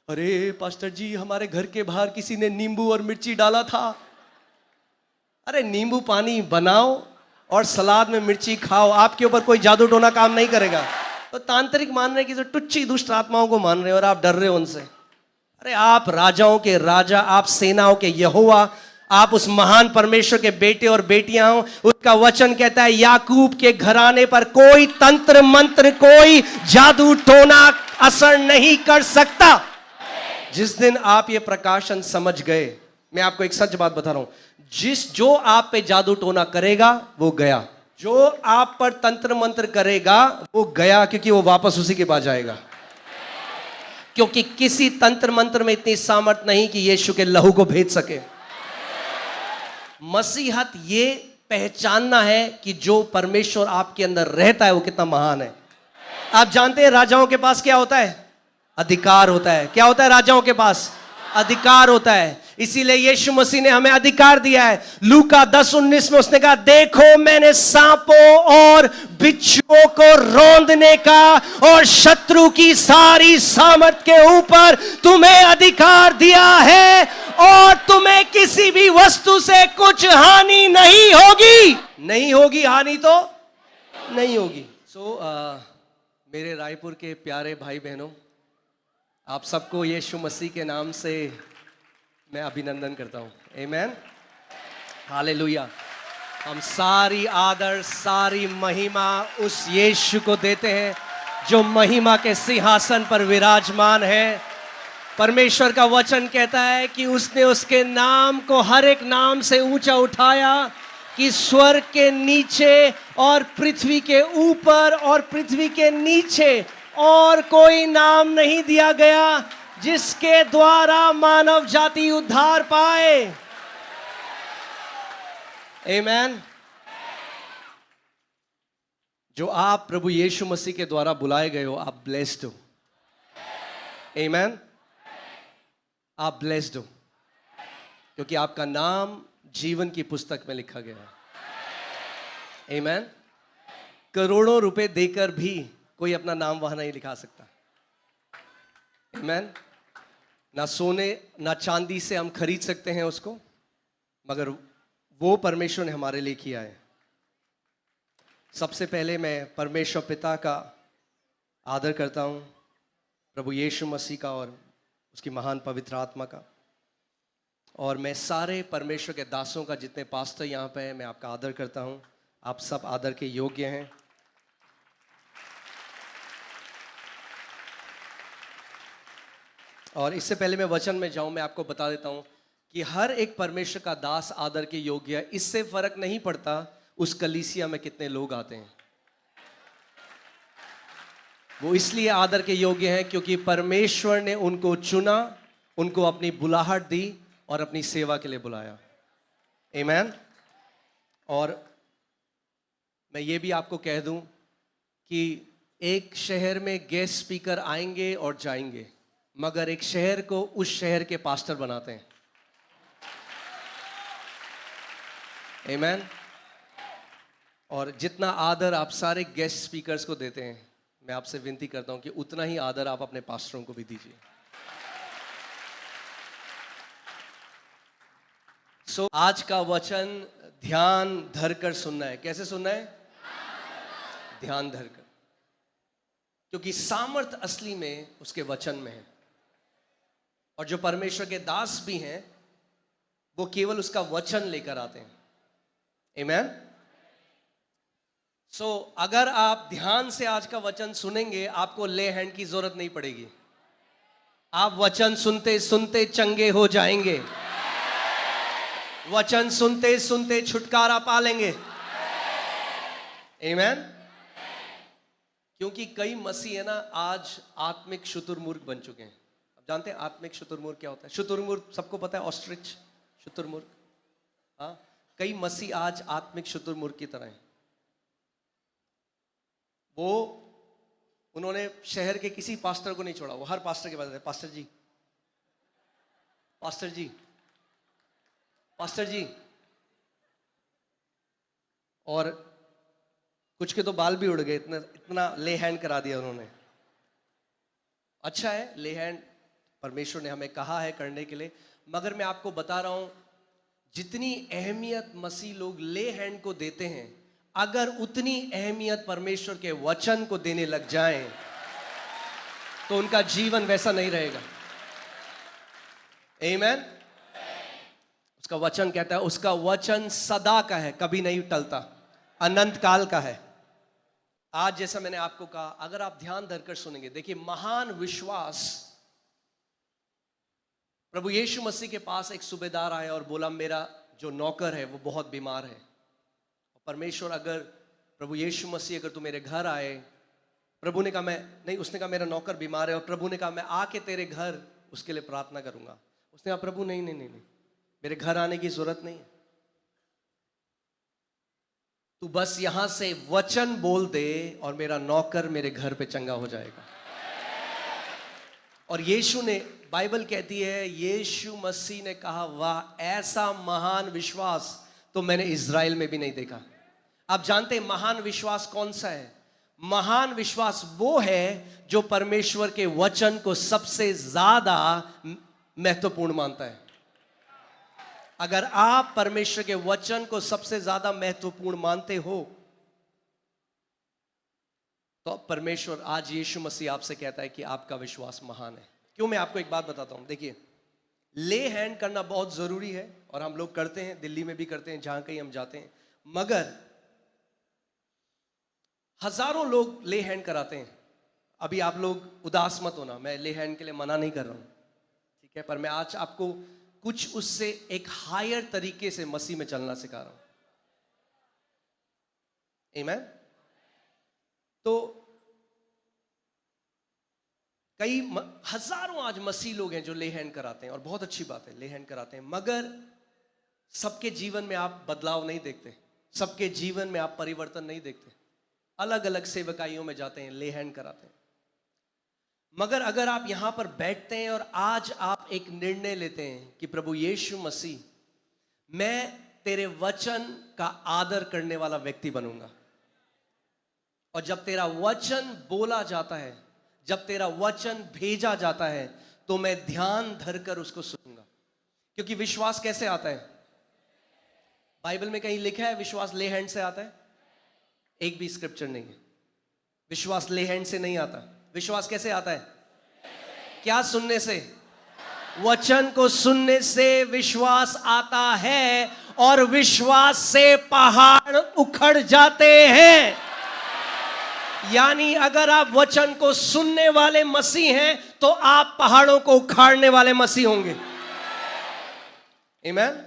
अरे पास्टर जी, हमारे घर के बाहर किसी ने नींबू और मिर्ची डाला था। अरे नींबू पानी बनाओ और सलाद में मिर्ची खाओ, आपके ऊपर कोई जादू टोना काम नहीं करेगा। तो तांत्रिक मान रहे कि जो टुच्ची दुष्ट आत्माओं को मान रहे हो और आप डर रहे हो उनसे। अरे आप राजाओं के राजा, आप सेनाओं के यहोवा, आप उस महान परमेश्वर के बेटे और बेटियां हो। उसका वचन कहता है याकूब के घराने पर कोई तंत्र मंत्र, कोई जादू टोना असर नहीं कर सकता। जिस दिन आप ये प्रकाशन समझ गए, मैं आपको एक सच बात बता रहा हूं, जो आप पे जादू टोना करेगा वो गया, जो आप पर तंत्र मंत्र करेगा वो गया, क्योंकि वो वापस उसी के पास जाएगा। क्योंकि किसी तंत्र मंत्र में इतनी सामर्थ नहीं कि यीशु के लहू को भेज सके। मसीहत ये पहचानना है कि जो परमेश्वर आपके अंदर रहता है वो कितना महान है। आप जानते हैं राजाओं के पास क्या होता है? अधिकार होता है। क्या होता है राजाओं के पास? अधिकार होता है। इसीलिए यीशु मसीह ने हमें अधिकार दिया है। लूका 10:19 में उसने कहा, देखो मैंने सांपों और बिच्छुओं को रौंदने का और शत्रु की सारी सामर्थ के ऊपर तुम्हें अधिकार दिया है, और तुम्हें किसी भी वस्तु से कुछ हानि नहीं होगी। नहीं होगी हानि, तो नहीं होगी। मेरे रायपुर के प्यारे भाई बहनों, आप सबको यीशु मसीह के नाम से मैं अभिनंदन करता हूं। आमीन, हालेलुया। हम सारी आदर, सारी महिमा उस यीशु को देते हैं जो महिमा के सिंहासन पर विराजमान है। परमेश्वर का वचन कहता है कि उसने उसके नाम को हर एक नाम से ऊंचा उठाया, कि स्वर्ग के नीचे और पृथ्वी के ऊपर और पृथ्वी के नीचे और कोई नाम नहीं दिया गया जिसके द्वारा मानव जाति उद्धार पाए। आमीन। जो आप प्रभु यीशु मसीह के द्वारा बुलाए गए हो, आप ब्लेस्ड हो। आमीन। आप ब्लेस्ड हो, क्योंकि आपका नाम जीवन की पुस्तक में लिखा गया है। आमीन। करोड़ों रुपए देकर भी कोई अपना नाम वहां नहीं लिखा सकता। आमीन। ना सोने ना चांदी से हम खरीद सकते हैं उसको, मगर वो परमेश्वर ने हमारे लिए किया है। सबसे पहले मैं परमेश्वर पिता का आदर करता हूं, प्रभु यीशु मसीह का और उसकी महान पवित्र आत्मा का, और मैं सारे परमेश्वर के दासों का, जितने पास्टर यहाँ पे हैं, मैं आपका आदर करता हूँ। आप सब आदर के योग्य हैं। और इससे पहले मैं वचन में जाऊं, मैं आपको बता देता हूं कि हर एक परमेश्वर का दास आदर के योग्य है। इससे फर्क नहीं पड़ता उस कलीसिया में कितने लोग आते हैं, वो इसलिए आदर के योग्य हैं क्योंकि परमेश्वर ने उनको चुना, उनको अपनी बुलाहट दी और अपनी सेवा के लिए बुलाया। आमीन। और मैं ये भी आपको कह दूं कि एक शहर में गेस्ट स्पीकर आएंगे और जाएंगे, मगर एक शहर को उस शहर के पास्टर बनाते हैं। आमीन। और जितना आदर आप सारे गेस्ट स्पीकर्स को देते हैं, मैं आपसे विनती करता हूं कि उतना ही आदर आप अपने पास्टरों को भी दीजिए। आज का वचन ध्यान धरकर सुनना है। कैसे सुनना है? ध्यान धरकर, क्योंकि सामर्थ असली में उसके वचन में है। और जो परमेश्वर के दास भी हैं, वो केवल उसका वचन लेकर आते हैं। आमीन। अगर आप ध्यान से आज का वचन सुनेंगे, आपको ले हैंड की जरूरत नहीं पड़ेगी। आप वचन सुनते सुनते चंगे हो जाएंगे। वचन सुनते सुनते छुटकारा पा लेंगे। आमीन। क्योंकि कई मसीह है ना, आज आत्मिक शुतुरमुर्ग बन चुके हैं। अब जानते हैं आत्मिक शुतुरमुर्ग क्या होता है? शुतुरमुर्ग सबको पता है, ऑस्ट्रिच शुतुरमुर्ग। हाँ, कई मसीह आज आत्मिक शुतुरमुर्ग की तरह हैं। वो उन्होंने शहर के किसी पास्टर को नहीं छोड़ा, वो हर पास्टर के पास है, पास्टर जी, पास्टर जी, पास्टर जी। और कुछ के तो बाल भी उड़ गए, इतना इतना ले हैंड करा दिया उन्होंने। अच्छा है, ले हैंड परमेश्वर ने हमें कहा है करने के लिए। मगर मैं आपको बता रहा हूं, जितनी अहमियत मसीह लोग ले हैंड को देते हैं, अगर उतनी अहमियत परमेश्वर के वचन को देने लग जाएं तो उनका जीवन वैसा नहीं रहेगा। आमीन। उसका वचन कहता है, उसका वचन सदा का है, कभी नहीं टलता, अनंत काल का है। आज जैसा मैंने आपको कहा, अगर आप ध्यान धरकर सुनेंगे, देखिए महान विश्वास, प्रभु यीशु मसीह के पास एक सूबेदार आया और बोला मेरा जो नौकर है वो बहुत बीमार है। परमेश्वर अगर प्रभु यीशु मसीह अगर तू मेरे घर आए, प्रभु ने कहा मैं नहीं, उसने कहा मेरा नौकर बीमार है, और प्रभु ने कहा मैं आके तेरे घर उसके लिए प्रार्थना करूंगा। उसने कहा प्रभु नहीं नहीं नहीं नहीं, मेरे घर आने की जरूरत नहीं है, तू बस यहां से वचन बोल दे और मेरा नौकर मेरे घर पे चंगा हो जाएगा। और यीशु ने, बाइबल कहती है यीशु मसीह ने कहा वाह, ऐसा महान विश्वास तो मैंने इज़राइल में भी नहीं देखा। आप जानते हैं महान विश्वास कौन सा है? महान विश्वास वो है जो परमेश्वर के वचन को सबसे ज्यादा महत्वपूर्ण मानता है। अगर आप परमेश्वर के वचन को सबसे ज्यादा महत्वपूर्ण मानते हो तो परमेश्वर आज यीशु मसीह आपसे कहता है कि आपका विश्वास महान है। क्यों? मैं आपको एक बात बताता हूं। देखिए, ले हैंड करना बहुत जरूरी है और हम लोग करते हैं, दिल्ली में भी करते हैं, जहां कहीं हम जाते हैं। मगर हजारों लोग ले हैंड कराते हैं। अभी आप लोग उदास मत होना, मैं ले हैंड के लिए मना नहीं कर रहा हूं, ठीक है, पर मैं आज आपको कुछ उससे एक हायर तरीके से मसीह में चलना सिखा रहा हूं। आमीन। तो कई हजारों आज मसीह लोग हैं जो ले हैंड कराते हैं, और बहुत अच्छी बात है, ले हैंड कराते हैं, मगर सबके जीवन में आप बदलाव नहीं देखते, सबके जीवन में आप परिवर्तन नहीं देखते। अलग अलग सेवकाइयों में जाते हैं, ले हैंड कराते हैं, मगर अगर आप यहां पर बैठते हैं और आज आप एक निर्णय लेते हैं कि प्रभु यीशु मसीह, मैं तेरे वचन का आदर करने वाला व्यक्ति बनूंगा, और जब तेरा वचन बोला जाता है, जब तेरा वचन भेजा जाता है, तो मैं ध्यान धरकर उसको सुनूंगा। क्योंकि विश्वास कैसे आता है? बाइबल में कहीं लिखा है विश्वास ले हैंड से आता है? एक भी स्क्रिप्चर नहीं है। विश्वास ले हैंड से नहीं आता। विश्वास कैसे आता है? क्या? सुनने से। वचन को सुनने से विश्वास आता है, और विश्वास से पहाड़ उखड़ जाते हैं। यानी अगर आप वचन को सुनने वाले मसीह हैं तो आप पहाड़ों को उखाड़ने वाले मसीह होंगे। आमीन।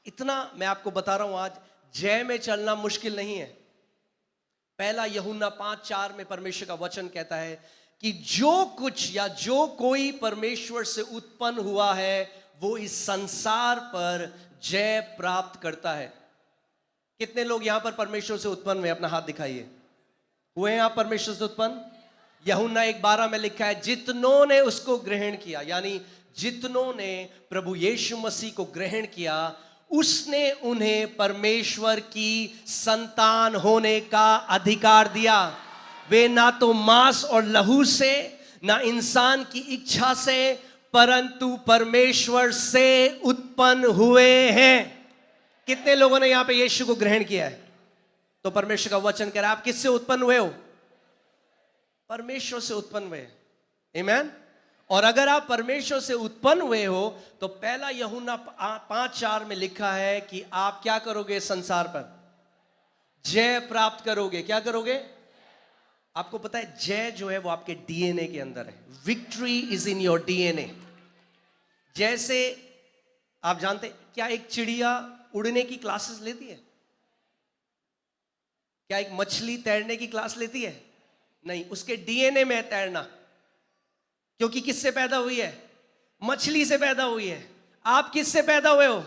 इतना मैं आपको बता रहा हूं, आज जय में चलना मुश्किल नहीं है। पहला यूहन्ना 5:4 में परमेश्वर का वचन कहता है कि जो कुछ या जो कोई परमेश्वर से उत्पन्न हुआ है वो इस संसार पर जय प्राप्त करता है। कितने लोग यहां पर परमेश्वर से उत्पन्न हुए? अपना हाथ दिखाइए। हुए हैं आप परमेश्वर से उत्पन्न? यूहन्ना 1:12 में लिखा है जितनों ने उसको ग्रहण किया, यानी जितनों ने प्रभु यीशु मसीह को ग्रहण किया, उसने उन्हें परमेश्वर की संतान होने का अधिकार दिया। वे ना तो मांस और लहू से, ना इंसान की इच्छा से, परंतु परमेश्वर से उत्पन्न हुए हैं। कितने लोगों ने यहां पे यीशु को ग्रहण किया है? तो परमेश्वर का वचन कह रहा है आप किससे उत्पन्न हुए हो? परमेश्वर से उत्पन्न हुए। आमीन। और अगर आप परमेश्वर से उत्पन्न हुए हो तो पहला यूहन्ना 5:4 में लिखा है कि आप क्या करोगे? संसार पर जय प्राप्त करोगे। क्या करोगे? आपको पता है जय जो है वो आपके डीएनए के अंदर है। Victory is in your DNA. जैसे आप जानते क्या एक चिड़िया उड़ने की क्लासेस लेती है? क्या एक मछली तैरने की क्लास लेती है? नहीं, उसके डीएनए में है तैरना। क्योंकि किससे पैदा हुई है? मछली से पैदा हुई है। आप किससे पैदा हुए हो?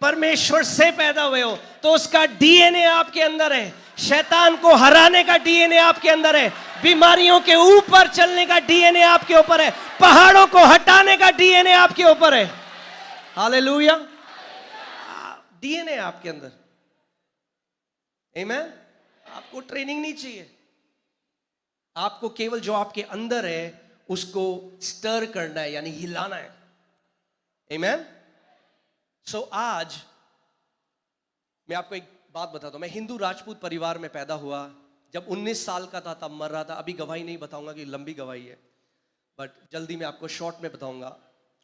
परमेश्वर से पैदा हुए हो, तो उसका डीएनए आपके अंदर है। शैतान को हराने का डीएनए आपके अंदर है। बीमारियों के ऊपर चलने का डीएनए आपके ऊपर है। पहाड़ों को हटाने का डीएनए आपके ऊपर है। हालेलुया। डीएनए आपके अंदर। आमीन। आपको ट्रेनिंग नहीं चाहिए। आपको केवल जो आपके अंदर है उसको स्टर करना है, यानी हिलाना है। आमेन। सो आज मैं आपको एक बात बताता हूं। मैं हिंदू राजपूत परिवार में पैदा हुआ। जब 19 साल का था तब मर रहा था। अभी गवाही नहीं बताऊंगा कि लंबी गवाही है, बट जल्दी मैं आपको शॉर्ट में बताऊंगा।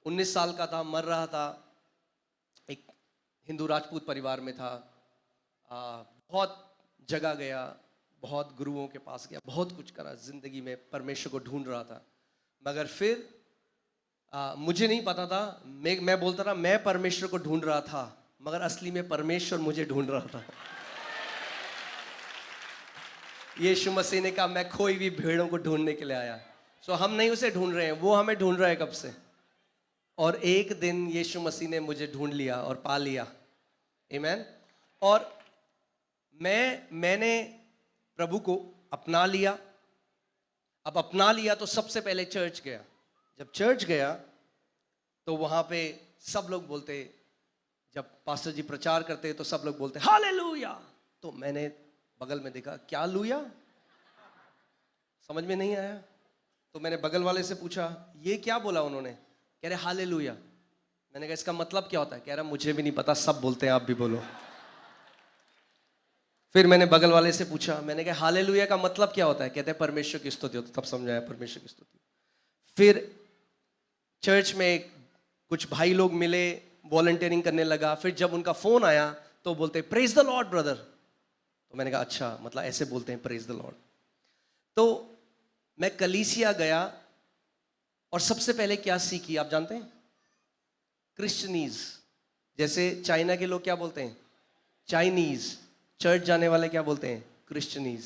19 साल का था, मर रहा था। एक हिंदू राजपूत परिवार में था। बहुत जगह गया, बहुत गुरुओं के पास गया, बहुत कुछ करा जिंदगी में, परमेश्वर को ढूंढ रहा था। मगर फिर मुझे नहीं पता था। मैं बोलता था मैं परमेश्वर को ढूंढ रहा था, मगर असली में परमेश्वर मुझे ढूंढ रहा था। यीशु मसीह ने कहा मैं खोई हुई भेड़ों को ढूंढने के लिए आया। सो हम नहीं उसे ढूंढ रहे हैं, वो हमें ढूंढ रहा है कब से। और एक दिन यीशु मसीह ने मुझे ढूंढ लिया और पा लिया। आमीन। और मैंने प्रभु को अपना लिया। अब अपना लिया तो सबसे पहले चर्च गया। जब चर्च गया तो वहां पे सब लोग बोलते, जब पास्टर जी प्रचार करते तो सब लोग बोलते हालेलुया। तो मैंने बगल में देखा, क्या लूया, समझ में नहीं आया। तो मैंने बगल वाले से पूछा ये क्या बोला उन्होंने। कह रहे हालेलुया। मैंने कहा इसका मतलब क्या होता है। कह रहा मुझे भी नहीं पता, सब बोलते हैं, आप भी बोलो। फिर मैंने बगल वाले से पूछा, मैंने कहा हालेलुया का मतलब क्या होता है। कहते हैं परमेश्वर की स्तुति होती है। तब समझाया परमेश्वर की स्तुति। फिर चर्च में कुछ भाई लोग मिले, वॉलंटियरिंग करने लगा। फिर जब उनका फोन आया तो बोलते प्रेज द लॉर्ड ब्रदर। तो मैंने कहा अच्छा, मतलब ऐसे बोलते हैं प्रेज द लॉर्ड। तो मैं कलीसिया गया और सबसे पहले क्या सीखी आप जानते हैं। क्रिश्चियनीज, जैसे चाइना के लोग क्या बोलते हैं, चाइनीज। चर्च जाने वाले क्या बोलते हैं, क्रिश्चियनीज।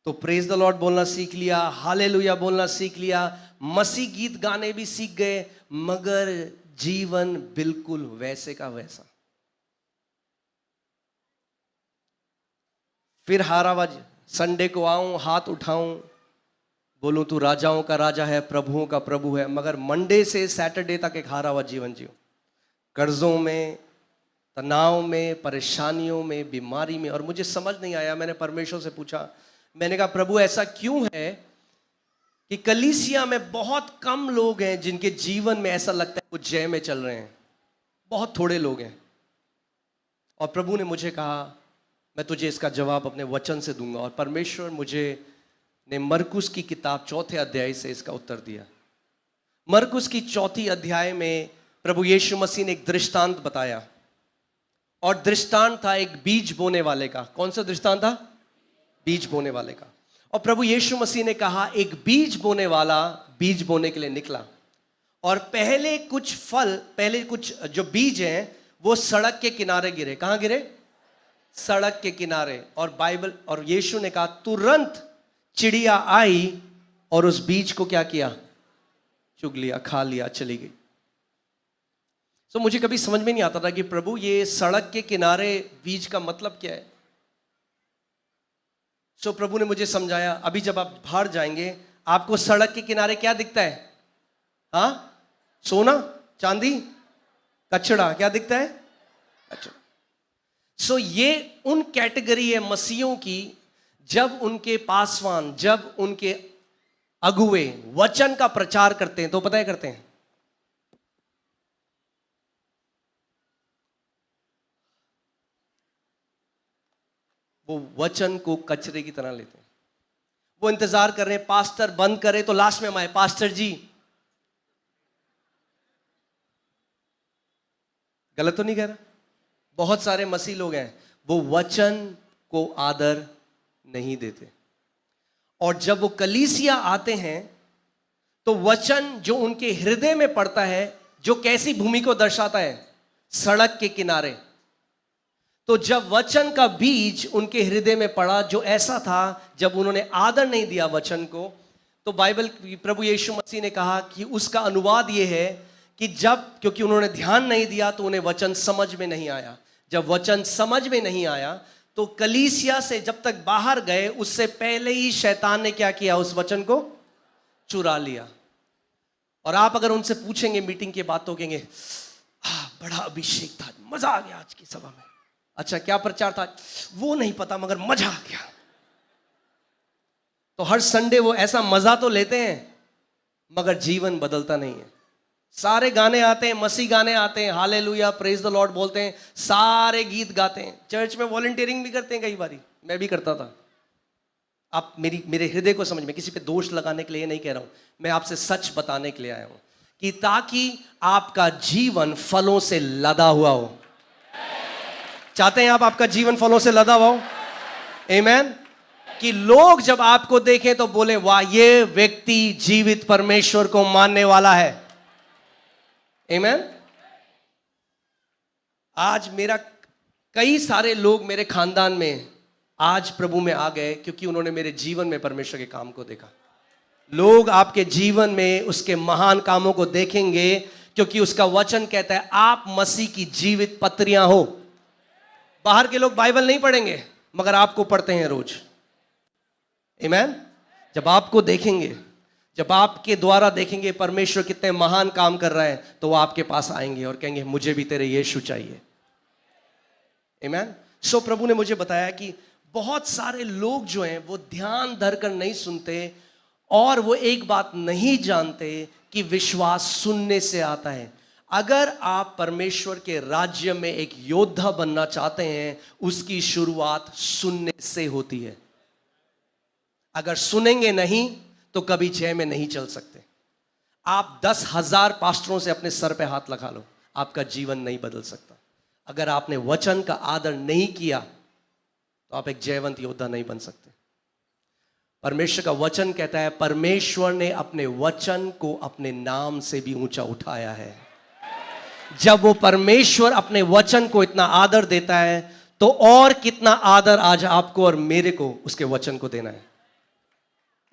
तो प्रेज द लॉर्ड बोलना सीख लिया, हालेलुया बोलना सीख लिया, मसीह गीत गाने भी सीख गए, मगर जीवन बिल्कुल वैसे का वैसा। फिर हारावाज, संडे को आऊं, हाथ उठाऊं, बोलूं तू राजाओं का राजा है, प्रभुओं का प्रभु है, मगर मंडे से सैटरडे तक एक हारावाज जीवन जियो। कर्जों में, तनाव में, परेशानियों में, बीमारी में। और मुझे समझ नहीं आया। मैंने परमेश्वर से पूछा, मैंने कहा प्रभु ऐसा क्यों है कि कलीसिया में बहुत कम लोग हैं जिनके जीवन में ऐसा लगता है वो जय में चल रहे हैं, बहुत थोड़े लोग हैं। और प्रभु ने मुझे कहा मैं तुझे इसका जवाब अपने वचन से दूंगा। और परमेश्वर मुझे ने मरकुस की किताब 4 अध्याय से इसका उत्तर दिया। मरकुस की 4 अध्याय में प्रभु यीशु मसीह ने एक दृष्टांत बताया। और दृष्टांत था एक बीज बोने वाले का। कौन सा दृष्टांत था, बीज बोने वाले का। और प्रभु यीशु मसीह ने कहा एक बीज बोने वाला बीज बोने के लिए निकला। और पहले कुछ जो बीज हैं वो सड़क के किनारे गिरे। कहां गिरे, सड़क के किनारे। और बाइबल और यीशु ने कहा तुरंत चिड़िया आई और उस बीज को क्या किया, चुग लिया, खा लिया, चली गई। तो मुझे कभी समझ में नहीं आता था कि प्रभु ये सड़क के किनारे बीज का मतलब क्या है। सो प्रभु ने मुझे समझाया, अभी जब आप बाहर जाएंगे आपको सड़क के किनारे क्या दिखता है, हाँ, सोना, चांदी, कचड़ा, क्या दिखता है, कचड़ा। सो ये उन कैटेगरी है मसीहों की, जब उनके पासवान, जब उनके अगुए वचन का प्रचार करते हैं तो पता है करते हैं, वो वचन को कचरे की तरह लेते हैं। वो इंतजार कर रहे हैं पास्टर बंद करे तो लास्ट में हम आए, पास्टर जी। गलत तो नहीं कह रहा। बहुत सारे मसीह लोग हैं वो वचन को आदर नहीं देते। और जब वो कलीसिया आते हैं तो वचन जो उनके हृदय में पड़ता है, जो कैसी भूमि को दर्शाता है, सड़क के किनारे। तो जब वचन का बीज उनके हृदय में पड़ा जो ऐसा था, जब उन्होंने आदर नहीं दिया वचन को, तो बाइबल प्रभु यीशु मसीह ने कहा कि उसका अनुवाद यह है कि क्योंकि उन्होंने ध्यान नहीं दिया तो उन्हें वचन समझ में नहीं आया। जब वचन समझ में नहीं आया तो कलीसिया से जब तक बाहर गए उससे पहले ही शैतान ने क्या किया, उस वचन को चुरा लिया। और आप अगर उनसे पूछेंगे मीटिंग के बाद तो कहेंगे बड़ा अभिषेक था, मजा आ गया आज की सभा में। अच्छा क्या प्रचार था, वो नहीं पता मगर मजा आ गया। तो हर संडे वो ऐसा मजा तो लेते हैं मगर जीवन बदलता नहीं है। सारे गाने आते हैं, मसीह गाने आते हैं, हालेलुया प्रेज द लॉर्ड बोलते हैं, सारे गीत गाते हैं, चर्च में वॉलंटियरिंग भी करते हैं, कई बारी मैं भी करता था। आप मेरे हृदय को समझ में, किसी पे दोष लगाने के लिए नहीं कह रहा हूं, मैं आपसे सच बताने के लिए आया हूं कि ताकि आपका जीवन फलों से लदा हुआ हो। चाहते हैं आप आपका जीवन फलों से लदा हुआ हो? आमीन। कि लोग जब आपको देखें तो बोले वाह, ये व्यक्ति जीवित परमेश्वर को मानने वाला है। आमीन। आज मेरा कई सारे लोग मेरे खानदान में आज प्रभु में आ गए क्योंकि उन्होंने मेरे जीवन में परमेश्वर के काम को देखा। लोग आपके जीवन में उसके महान कामों को देखेंगे क्योंकि उसका वचन कहता है आप मसीह की जीवित पत्रियां हो। बाहर के लोग बाइबल नहीं पढ़ेंगे मगर आपको पढ़ते हैं रोज। आमीन। जब आपको देखेंगे, जब आपके द्वारा देखेंगे परमेश्वर कितने महान काम कर रहा है, तो वो आपके पास आएंगे और कहेंगे मुझे भी तेरे यीशु चाहिए। आमीन। सो प्रभु ने मुझे बताया कि बहुत सारे लोग जो हैं वो ध्यान धरकर नहीं सुनते और वो एक बात नहीं जानते कि विश्वास सुनने से आता है। अगर आप परमेश्वर के राज्य में एक योद्धा बनना चाहते हैं, उसकी शुरुआत सुनने से होती है। अगर सुनेंगे नहीं तो कभी जय में नहीं चल सकते। आप 10,000 पास्टरों से अपने सर पे हाथ लगा लो, आपका जीवन नहीं बदल सकता। अगर आपने वचन का आदर नहीं किया तो आप एक जयवंत योद्धा नहीं बन सकते। परमेश्वर का वचन कहता है परमेश्वर ने अपने वचन को अपने नाम से भी ऊंचा उठाया है। जब वो परमेश्वर अपने वचन को इतना आदर देता है तो और कितना आदर आज आपको और मेरे को उसके वचन को देना है।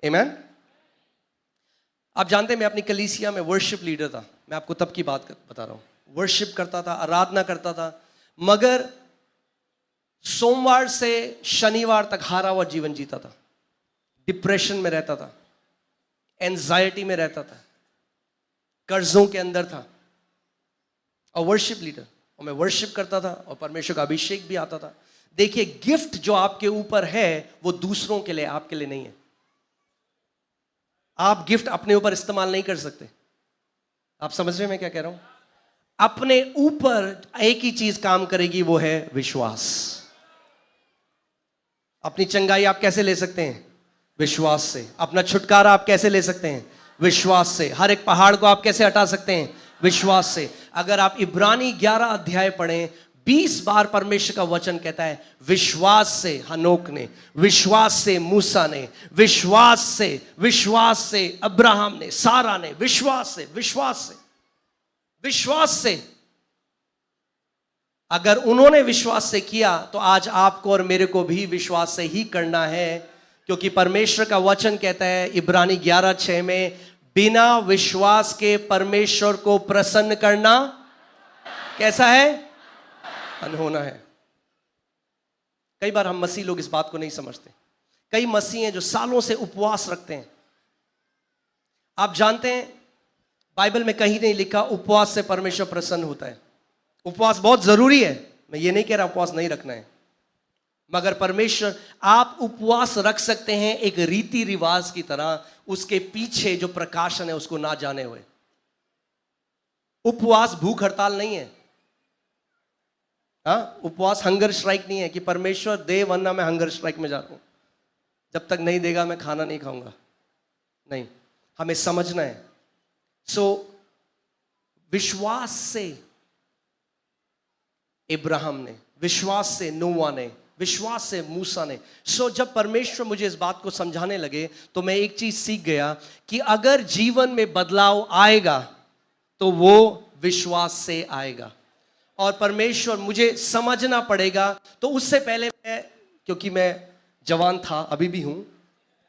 आमीन। आप जानते हैं मैं अपनी कलीसिया में वर्शिप लीडर था। मैं आपको तब की बात बता रहा हूं। वर्शिप करता था, आराधना करता था, मगर सोमवार से शनिवार तक हारा हुआ जीवन जीता था। डिप्रेशन में रहता था, एंजाइटी में रहता था, कर्जों के अंदर था। और वर्शिप लीडर, और मैं वर्शिप करता था और परमेश्वर का अभिषेक भी आता था। देखिए, गिफ्ट जो आपके ऊपर है वो दूसरों के लिए, आपके लिए नहीं है। आप गिफ्ट अपने ऊपर इस्तेमाल नहीं कर सकते। आप समझ रहे हैं मैं क्या कह रहा हूं? अपने ऊपर एक ही चीज काम करेगी, वो है विश्वास। अपनी चंगाई आप कैसे ले सकते हैं? विश्वास से। अपना छुटकारा आप कैसे ले सकते हैं? विश्वास से। हर एक पहाड़ को आप कैसे हटा सकते हैं? विश्वास से। अगर आप इब्रानी 11 अध्याय पढ़ें, 20 बार परमेश्वर का वचन कहता है विश्वास से हनोक ने, विश्वास से मूसा ने, विश्वास से अब्राहम ने, सारा ने, विश्वास से। अगर उन्होंने विश्वास से किया तो आज आपको और मेरे को भी विश्वास से ही करना है, क्योंकि परमेश्वर का वचन कहता है इब्रानी 11:6 में, बिना विश्वास के परमेश्वर को प्रसन्न करना कैसा है? अनहोना है। कई बार हम मसीह लोग इस बात को नहीं समझते। कई मसीह हैं जो सालों से उपवास रखते हैं। आप जानते हैं बाइबल में कहीं नहीं लिखा उपवास से परमेश्वर प्रसन्न होता है। उपवास बहुत जरूरी है, मैं ये नहीं कह रहा उपवास नहीं रखना है, मगर परमेश्वर, आप उपवास रख सकते हैं एक रीति रिवाज की तरह, उसके पीछे जो प्रकाशन है उसको ना जाने हुए। उपवास भूख हड़ताल नहीं है। उपवास हंगर स्ट्राइक नहीं है कि परमेश्वर दे वरना मैं हंगर स्ट्राइक में जा रहा हूं, जब तक नहीं देगा मैं खाना नहीं खाऊंगा। नहीं, हमें समझना है। विश्वास से इब्राहिम ने, विश्वास से नोआ ने, विश्वास से मूसा ने। जब परमेश्वर मुझे इस बात को समझाने लगे तो मैं एक चीज सीख गया कि अगर जीवन में बदलाव आएगा तो वो विश्वास से आएगा। और परमेश्वर मुझे समझना पड़ेगा। तो उससे पहले क्योंकि मैं जवान था, अभी भी हूं,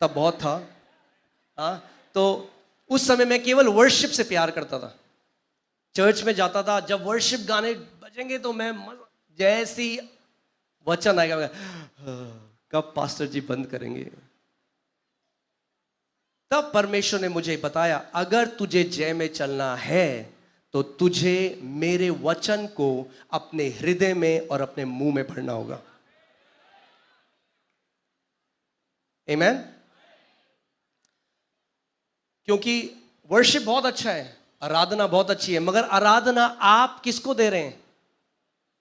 तब बहुत था, तो उस समय मैं केवल वर्शिप से प्यार करता था। चर्च में जाता था, जब वर्शिप गाने बजेंगे तो मैं जैसी वचन आएगा कब पास्टर जी बंद करेंगे। तब परमेश्वर ने मुझे बताया अगर तुझे जय में चलना है तो तुझे मेरे वचन को अपने हृदय में और अपने मुंह में भरना होगा। आमीन। क्योंकि वर्शिप बहुत अच्छा है, आराधना बहुत अच्छी है, मगर आराधना आप किसको दे रहे हैं?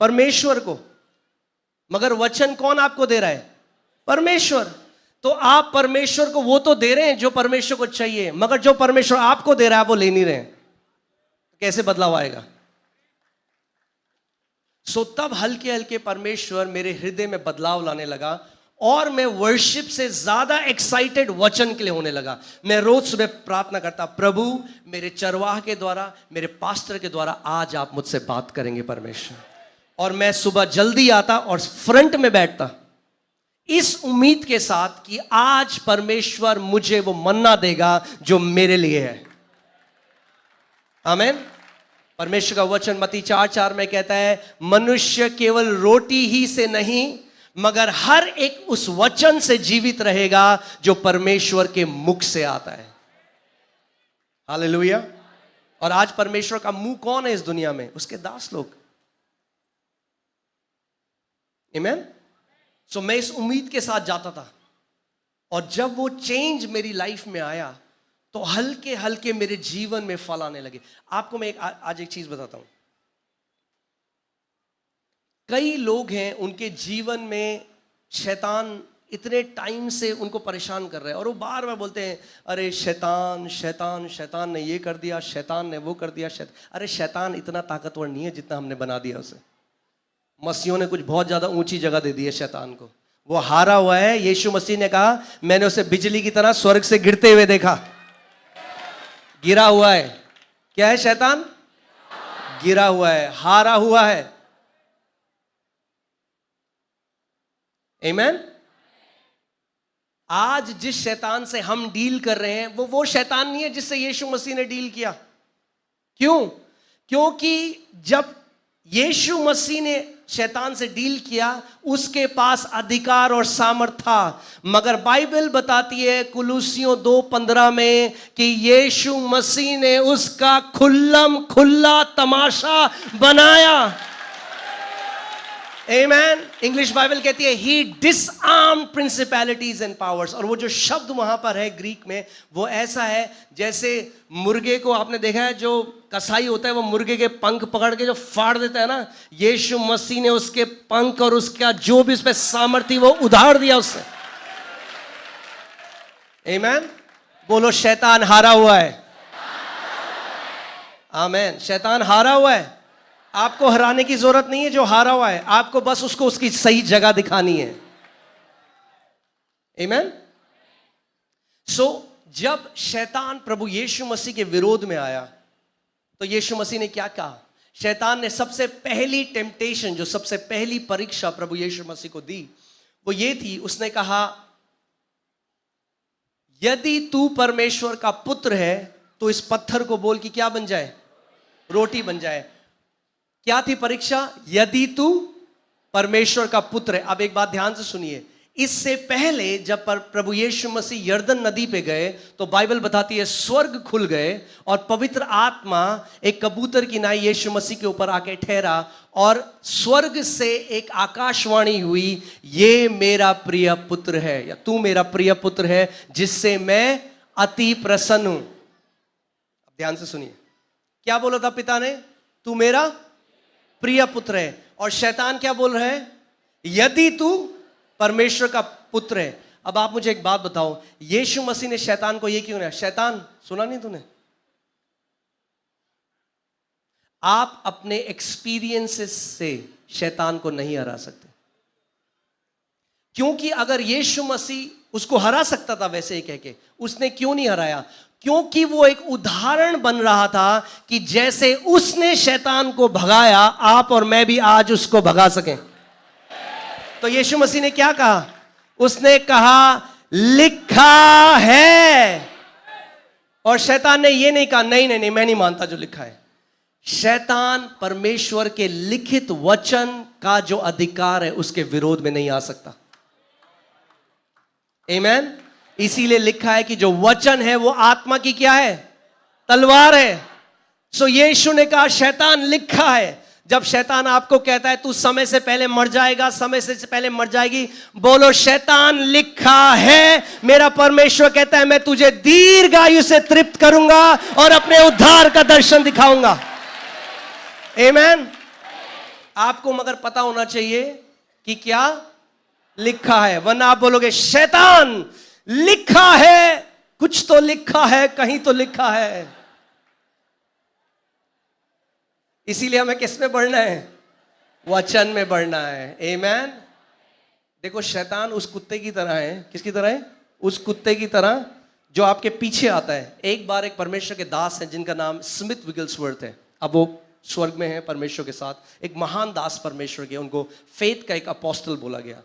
परमेश्वर को। मगर वचन कौन आपको दे रहा है? परमेश्वर। तो आप परमेश्वर को वो तो दे रहे हैं जो परमेश्वर को चाहिए, मगर जो परमेश्वर आपको दे रहा है वो ले नहीं रहे हैं। कैसे बदलाव आएगा? सो तब हल्के हल्के परमेश्वर मेरे हृदय में बदलाव लाने लगा और मैं वर्शिप से ज्यादा एक्साइटेड वचन के लिए होने लगा। मैं रोज सुबह प्रार्थना करता, प्रभु मेरे चरवाह के द्वारा, मेरे पास्टर के द्वारा आज आप मुझसे बात करेंगे परमेश्वर। और मैं सुबह जल्दी आता और फ्रंट में बैठता इस उम्मीद के साथ कि आज परमेश्वर मुझे वो मन्ना देगा जो मेरे लिए है। आमीन। परमेश्वर का वचन मत्ती 4:4 में कहता है, मनुष्य केवल रोटी ही से नहीं मगर हर एक उस वचन से जीवित रहेगा जो परमेश्वर के मुख से आता है। हालेलुया। और आज परमेश्वर का मुंह कौन है इस दुनिया में? उसके दास लोग। आमीन। सो मैं इस उम्मीद के साथ जाता था और जब वो चेंज मेरी लाइफ में आया तो हल्के हल्के मेरे जीवन में फल आने लगे। आपको मैं आज एक चीज बताता हूं। कई लोग हैं उनके जीवन में शैतान इतने टाइम से उनको परेशान कर रहे हैं और वो बार बार बोलते हैं, अरे शैतान शैतान शैतान ने ये कर दिया, शैतान ने वो कर दिया। अरे शैतान इतना ताकतवर नहीं है जितना हमने बना दिया उसे। मसीहों ने कुछ बहुत ज्यादा ऊंची जगह दे दी है शैतान को। वो हारा हुआ है। यीशु मसीह ने कहा, मैंने उसे बिजली की तरह स्वर्ग से गिरते हुए देखा। गिरा हुआ है। क्या है शैतान? गिरा हुआ है, हारा हुआ है। आमीन। आज जिस शैतान से हम डील कर रहे हैं वो शैतान नहीं है जिससे यीशु मसीह ने डील किया। क्यों? क्योंकि जब यीशु मसीह ने शैतान से डील किया उसके पास अधिकार और सामर्थ था। मगर बाइबल बताती है कुलुसियों 2:15 में कि यीशु मसीह ने उसका खुल्लम खुल्ला तमाशा बनाया। आमेन। इंग्लिश बाइबल कहती है ही डिसआर्म्ड प्रिंसिपैलिटीज एंड पावर्स। और वो जो शब्द वहां पर है ग्रीक में वो ऐसा है जैसे मुर्गे को आपने देखा है, जो कसाई होता है वो मुर्गे के पंख पकड़ के जो फाड़ देता है ना, यीशु मसीह ने उसके पंख और उसका जो भी उस पर सामर्थ्य वो उधार दिया उससे। आमीन। बोलो शैतान हारा हुआ है। आमीन। शैतान हारा हुआ है। आपको हराने की जरूरत नहीं है जो हारा हुआ है, आपको बस उसको उसकी सही जगह दिखानी है। आमीन। सो जब शैतान प्रभु यीशु मसीह के विरोध में आया तो यीशु मसीह ने क्या कहा? शैतान ने सबसे पहली टेम्पटेशन, जो सबसे पहली परीक्षा प्रभु यीशु मसीह को दी वो ये थी, उसने कहा यदि तू परमेश्वर का पुत्र है तो इस पत्थर को बोल कि क्या बन जाए? रोटी बन जाए। क्या थी परीक्षा? यदि तू परमेश्वर का पुत्र है। अब एक बात ध्यान से सुनिए, इससे पहले जब प्रभु यीशु मसीह यर्दन नदी पे गए तो बाइबल बताती है स्वर्ग खुल गए और पवित्र आत्मा एक कबूतर की नाई यीशु मसीह के ऊपर आके ठहरा और स्वर्ग से एक आकाशवाणी हुई, ये मेरा प्रिय पुत्र है, या तू मेरा प्रिय पुत्र है जिससे मैं अति प्रसन्न हूं। अब ध्यान से सुनिए, क्या बोला था पिता ने? तू मेरा प्रिय पुत्र है। और शैतान क्या बोल रहा है? यदि तू परमेश्वर का पुत्र है। अब आप मुझे एक बात बताओ, यीशु मसीह ने शैतान को ये क्यों नहीं? शैतान, सुना नहीं तूने? आप अपने एक्सपीरियंसेस से शैतान को नहीं हरा सकते, क्योंकि अगर यीशु मसीह उसको हरा सकता था वैसे ही कह के, उसने क्यों नहीं हराया? क्योंकि वो एक उदाहरण बन रहा था कि जैसे उसने शैतान को भगाया आप और मैं भी आज उसको भगा सकें। तो यीशु मसीह ने क्या कहा? उसने कहा लिखा है। और शैतान ने ये नहीं कहा नहीं नहीं नहीं मैं नहीं मानता जो लिखा है। शैतान परमेश्वर के लिखित वचन का जो अधिकार है उसके विरोध में नहीं आ सकता। आमीन। इसीलिए लिखा है कि जो वचन है वो आत्मा की क्या है? तलवार है। सो यीशु ने कहा शैतान लिखा है, जब शैतान आपको कहता है तू समय से पहले मर जाएगा, समय से पहले मर जाएगी, बोलो शैतान लिखा है, मेरा परमेश्वर कहता है मैं तुझे दीर्घ आयु से तृप्त करूंगा और अपने उद्धार का दर्शन दिखाऊंगा। आमेन। आपको मगर पता होना चाहिए कि क्या लिखा है, वरना आप बोलोगे शैतान लिखा है, कुछ तो लिखा है, कहीं तो लिखा है। इसीलिए हमें किस में बढ़ना है? वचन में बढ़ना है। आमेन। देखो शैतान उस कुत्ते की तरह है। किसकी तरह है? उस कुत्ते की तरह जो आपके पीछे आता है। एक बार एक परमेश्वर के दास हैं जिनका नाम स्मिथ विगलस्वर्थ है। अब वो स्वर्ग में है परमेश्वर के साथ। एक महान दास परमेश्वर के, उनको फेथ का एक अपोस्टल बोला गया।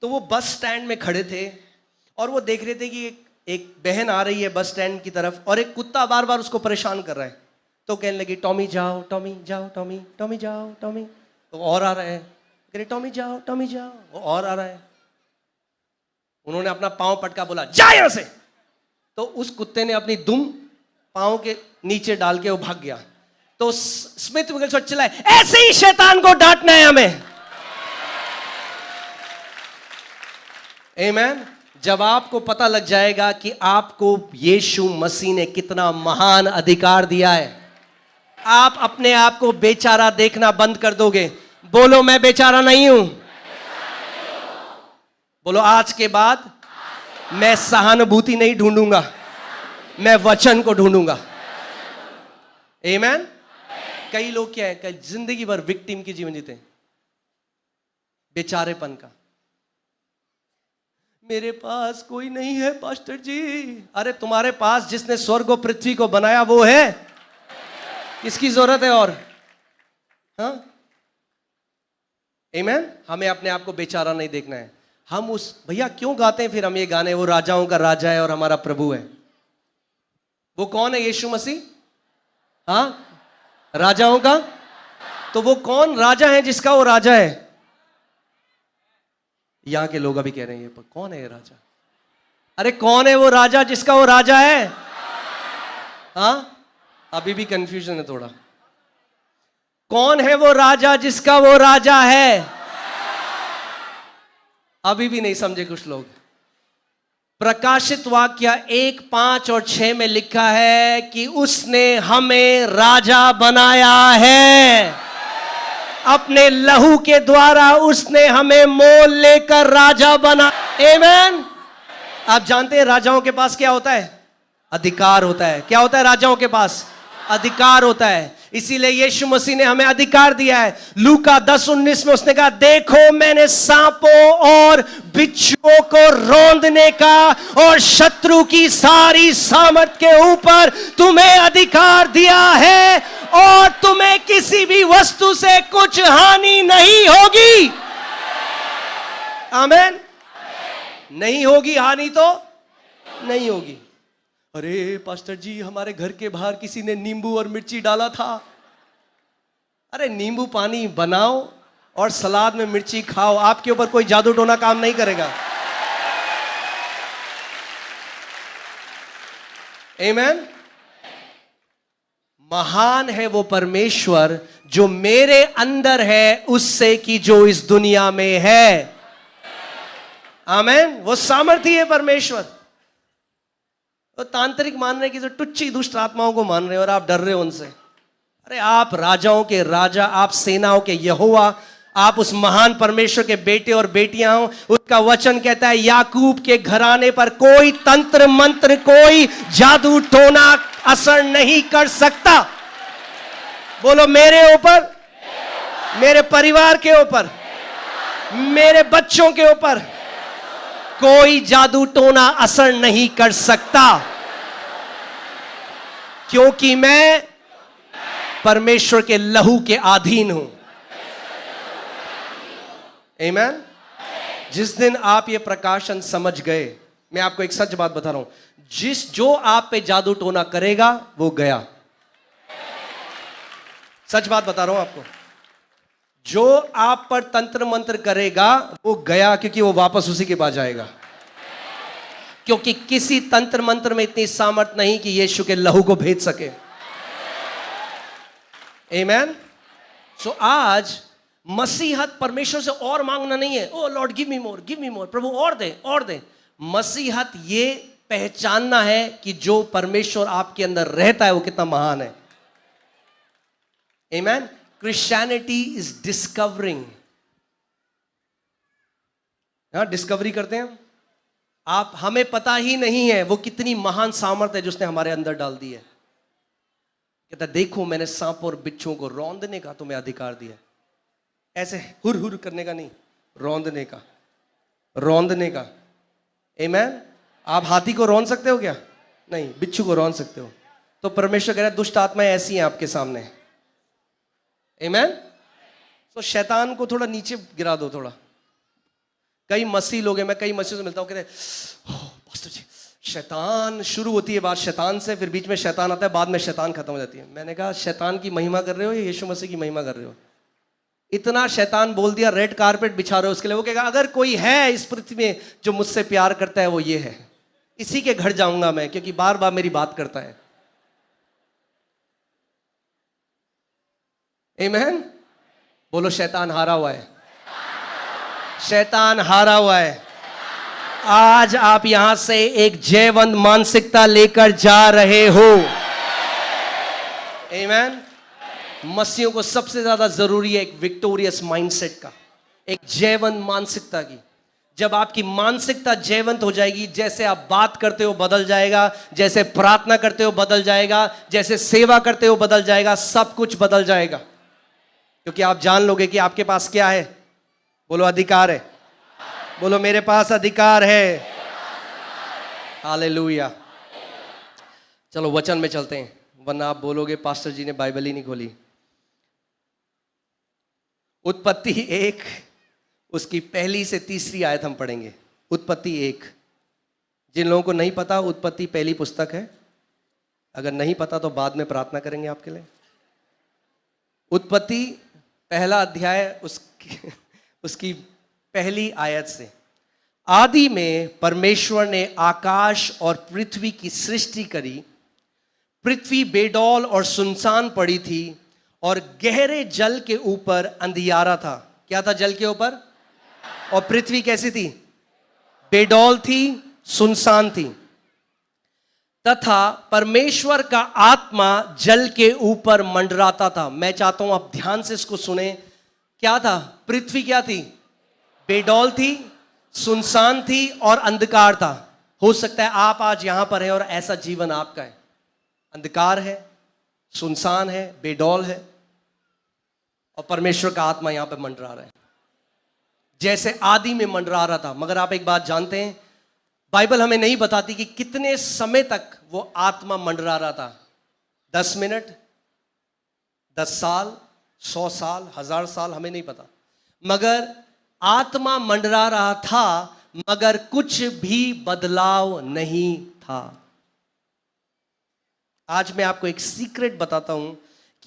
तो वो बस स्टैंड में खड़े थे और वो देख रहे थे कि एक बहन आ रही है बस स्टैंड की तरफ और एक कुत्ता बार बार उसको परेशान कर रहा है। तो कहने लगी टॉमी जाओ, टॉमी जाओ, टॉमी, टॉमी जाओ, टॉमी। तो और आ रहा है, कह रहे टॉमी जाओ, टॉमी जाओ, वो और आ रहा है। उन्होंने अपना पांव पटका, बोला जा यहां से। तो उस कुत्ते ने अपनी दुम पांव के नीचे डाल के वो भाग गया। तो स्मिथ विगलस्वर्थ चिल्लाए, ऐसे ही शैतान को डांटना है हमें। आमेन। जब आपको पता लग जाएगा कि आपको यीशु मसीह ने कितना महान अधिकार दिया है, आप अपने आप को बेचारा देखना बंद कर दोगे। बोलो मैं बेचारा नहीं हूं। बोलो आज के बाद मैं सहानुभूति नहीं ढूंढूंगा, मैं वचन को ढूंढूंगा। आमेन। कई लोग क्या है, कई जिंदगी भर विक्टिम की जीवन जीते, बेचारेपन का। मेरे पास कोई नहीं है पास्टर जी। अरे तुम्हारे पास जिसने स्वर्ग और पृथ्वी को बनाया वो है, किसकी जरूरत है और? हाँ, आमेन। हमें अपने आप को बेचारा नहीं देखना है। हम उस भैया क्यों गाते हैं फिर हम ये गाने, वो राजाओं का राजा है और हमारा प्रभु है। वो कौन है? यीशु मसीह। हाँ, राजाओं का। तो वो कौन राजा है जिसका वो राजा है? यहां के लोग अभी कह रहे हैं ये कौन है ये राजा? अरे कौन है वो राजा जिसका वो राजा है? हाँ, अभी भी कंफ्यूजन है थोड़ा। कौन है वो राजा जिसका वो राजा है? अभी भी नहीं समझे कुछ लोग। प्रकाशित वाक्य 1, 5 और 6 में लिखा है कि उसने हमें राजा बनाया है। अपने लहू के द्वारा उसने हमें मोल लेकर राजा बना। आमेन। आप जानते हैं राजाओं के पास क्या होता है? अधिकार होता है। क्या होता है राजाओं के पास? अधिकार होता है। इसीलिए यीशु मसीह ने हमें अधिकार दिया है। लूका 10:19 में उसने कहा, देखो मैंने सांपों और बिच्छुओं को रौंदने का और शत्रु की सारी सामर्थ के ऊपर तुम्हें अधिकार दिया है और तुम्हें किसी भी वस्तु से कुछ हानि नहीं होगी। आमेन। नहीं होगी हानि, तो नहीं होगी। अरे पास्टर जी हमारे घर के बाहर किसी ने नींबू और मिर्ची डाला था। अरे नींबू पानी बनाओ और सलाद में मिर्ची खाओ, आपके ऊपर कोई जादू टोना काम नहीं करेगा। आमेन। महान है वो परमेश्वर जो मेरे अंदर है उससे कि जो इस दुनिया में है। आमेन। वो सामर्थी है परमेश्वर। तो तांत्रिक मान रहे कि जो टुच्ची दुष्ट आत्माओं को मान रहे हो और आप डर रहे हो उनसे। अरे आप राजाओं के राजा, आप सेनाओं के यहोवा, आप उस महान परमेश्वर के बेटे और बेटियां हो। उसका वचन कहता है याकूब के घराने पर कोई तंत्र मंत्र, कोई जादू टोना असर नहीं कर सकता। बोलो मेरे ऊपर, मेरे परिवार के ऊपर, मेरे बच्चों के ऊपर कोई जादू टोना असर नहीं कर सकता, क्योंकि मैं परमेश्वर के लहू के अधीन हूं। आमेन। जिस दिन आप ये प्रकाशन समझ गए, मैं आपको एक सच बात बता रहा हूं, जो आप पे जादू टोना करेगा वो गया। सच बात बता रहा हूं आपको, जो आप पर तंत्र मंत्र करेगा वो गया, क्योंकि वो वापस उसी के पास जाएगा। क्योंकि किसी तंत्र मंत्र में इतनी सामर्थ नहीं कि यीशु के लहू को भेज सके। आमेन। आज मसीहत परमेश्वर से और मांगना नहीं है, ओ लॉर्ड गिव मी मोर, प्रभु और दे। मसीहत ये पहचानना है कि जो परमेश्वर आपके अंदर रहता है वो कितना महान है। Amen. Christianity is discovering. Discovery करते हैं आप, हमें पता ही नहीं है वो कितनी महान सामर्थ है जो उसने हमारे अंदर डाल दी है। कहता देखो मैंने सांप और बिच्छुओं को रौंदने का तुम्हें अधिकार दिया। ऐसे हुर हुर करने का नहीं, रौंदने का। आमेन। आप हाथी को रौंद सकते हो क्या? नहीं। बिच्छू को रौंद सकते हो। तो परमेश्वर कह रहा है दुष्ट आत्माएं ऐसी हैं आपके सामने। आमेन। तो शैतान को थोड़ा नीचे गिरा दो थोड़ा। कई मसीह लोग हैं, मैं कई मसीह से मिलता हूँ, कहते हैं पास्टर जी शैतान, शुरू होती है बात शैतान से, फिर बीच में शैतान आता है, बाद में शैतान खत्म हो जाती है। मैंने कहा शैतान की महिमा कर रहे हो या यीशु मसीह की महिमा कर रहे हो? इतना शैतान बोल दिया, रेड कारपेट बिछा रहे हो उसके लिए। वो कहेगा अगर कोई है इस पृथ्वी में जो मुझसे प्यार करता है वो ये है, इसी के घर जाऊंगा मैं, क्योंकि बार बार मेरी बात करता है। आमेन। बोलो शैतान हारा हुआ है, शैतान हारा हुआ है। आज आप यहां से एक जयवंत मानसिकता लेकर जा रहे हो। आमेन। मसीहों को सबसे ज्यादा जरूरी है एक विक्टोरियस माइंडसेट का, एक जयवंत मानसिकता की। जब आपकी मानसिकता जयवंत हो जाएगी, जैसे आप बात करते हो बदल जाएगा, जैसे प्रार्थना करते हो बदल जाएगा, जैसे सेवा करते हो बदल जाएगा, सब कुछ बदल जाएगा। क्योंकि आप जान लोगे कि आपके पास क्या है। बोलो अधिकार है। बोलो मेरे पास अधिकार है। हालेलुया। चलो वचन में चलते हैं, वरना आप बोलोगे पास्टर जी ने बाइबल ही नहीं खोली। उत्पत्ति 1 उसकी पहली से तीसरी आयत हम पढ़ेंगे। उत्पत्ति 1। जिन लोगों को नहीं पता उत्पत्ति पहली पुस्तक है, अगर नहीं पता तो बाद में प्रार्थना करेंगे आपके लिए। उत्पत्ति पहला अध्याय उसकी पहली आयत से, आदि में परमेश्वर ने आकाश और पृथ्वी की सृष्टि करी। पृथ्वी बेडौल और सुनसान पड़ी थी और गहरे जल के ऊपर अंधियारा था। क्या था जल के ऊपर? और पृथ्वी कैसी थी? बेडौल थी, सुनसान थी। तथा परमेश्वर का आत्मा जल के ऊपर मंडराता था। मैं चाहता हूं आप ध्यान से इसको सुने। क्या था? पृथ्वी क्या थी? बेडौल थी, सुनसान थी और अंधकार था। हो सकता है आप आज यहां पर हैं और ऐसा जीवन आपका है। अंधकार है, सुनसान है, बेडौल है और परमेश्वर का आत्मा यहां पर मंडरा रहा है, जैसे आदि में मंडरा रहा था। मगर आप एक बात जानते हैं, बाइबल हमें नहीं बताती कि कितने समय तक वो आत्मा मंडरा रहा था। 10 मिनट, 10 साल, 100 साल, 1000 साल, हमें नहीं पता। मगर आत्मा मंडरा रहा था, मगर कुछ भी बदलाव नहीं था। आज मैं आपको एक सीक्रेट बताता हूं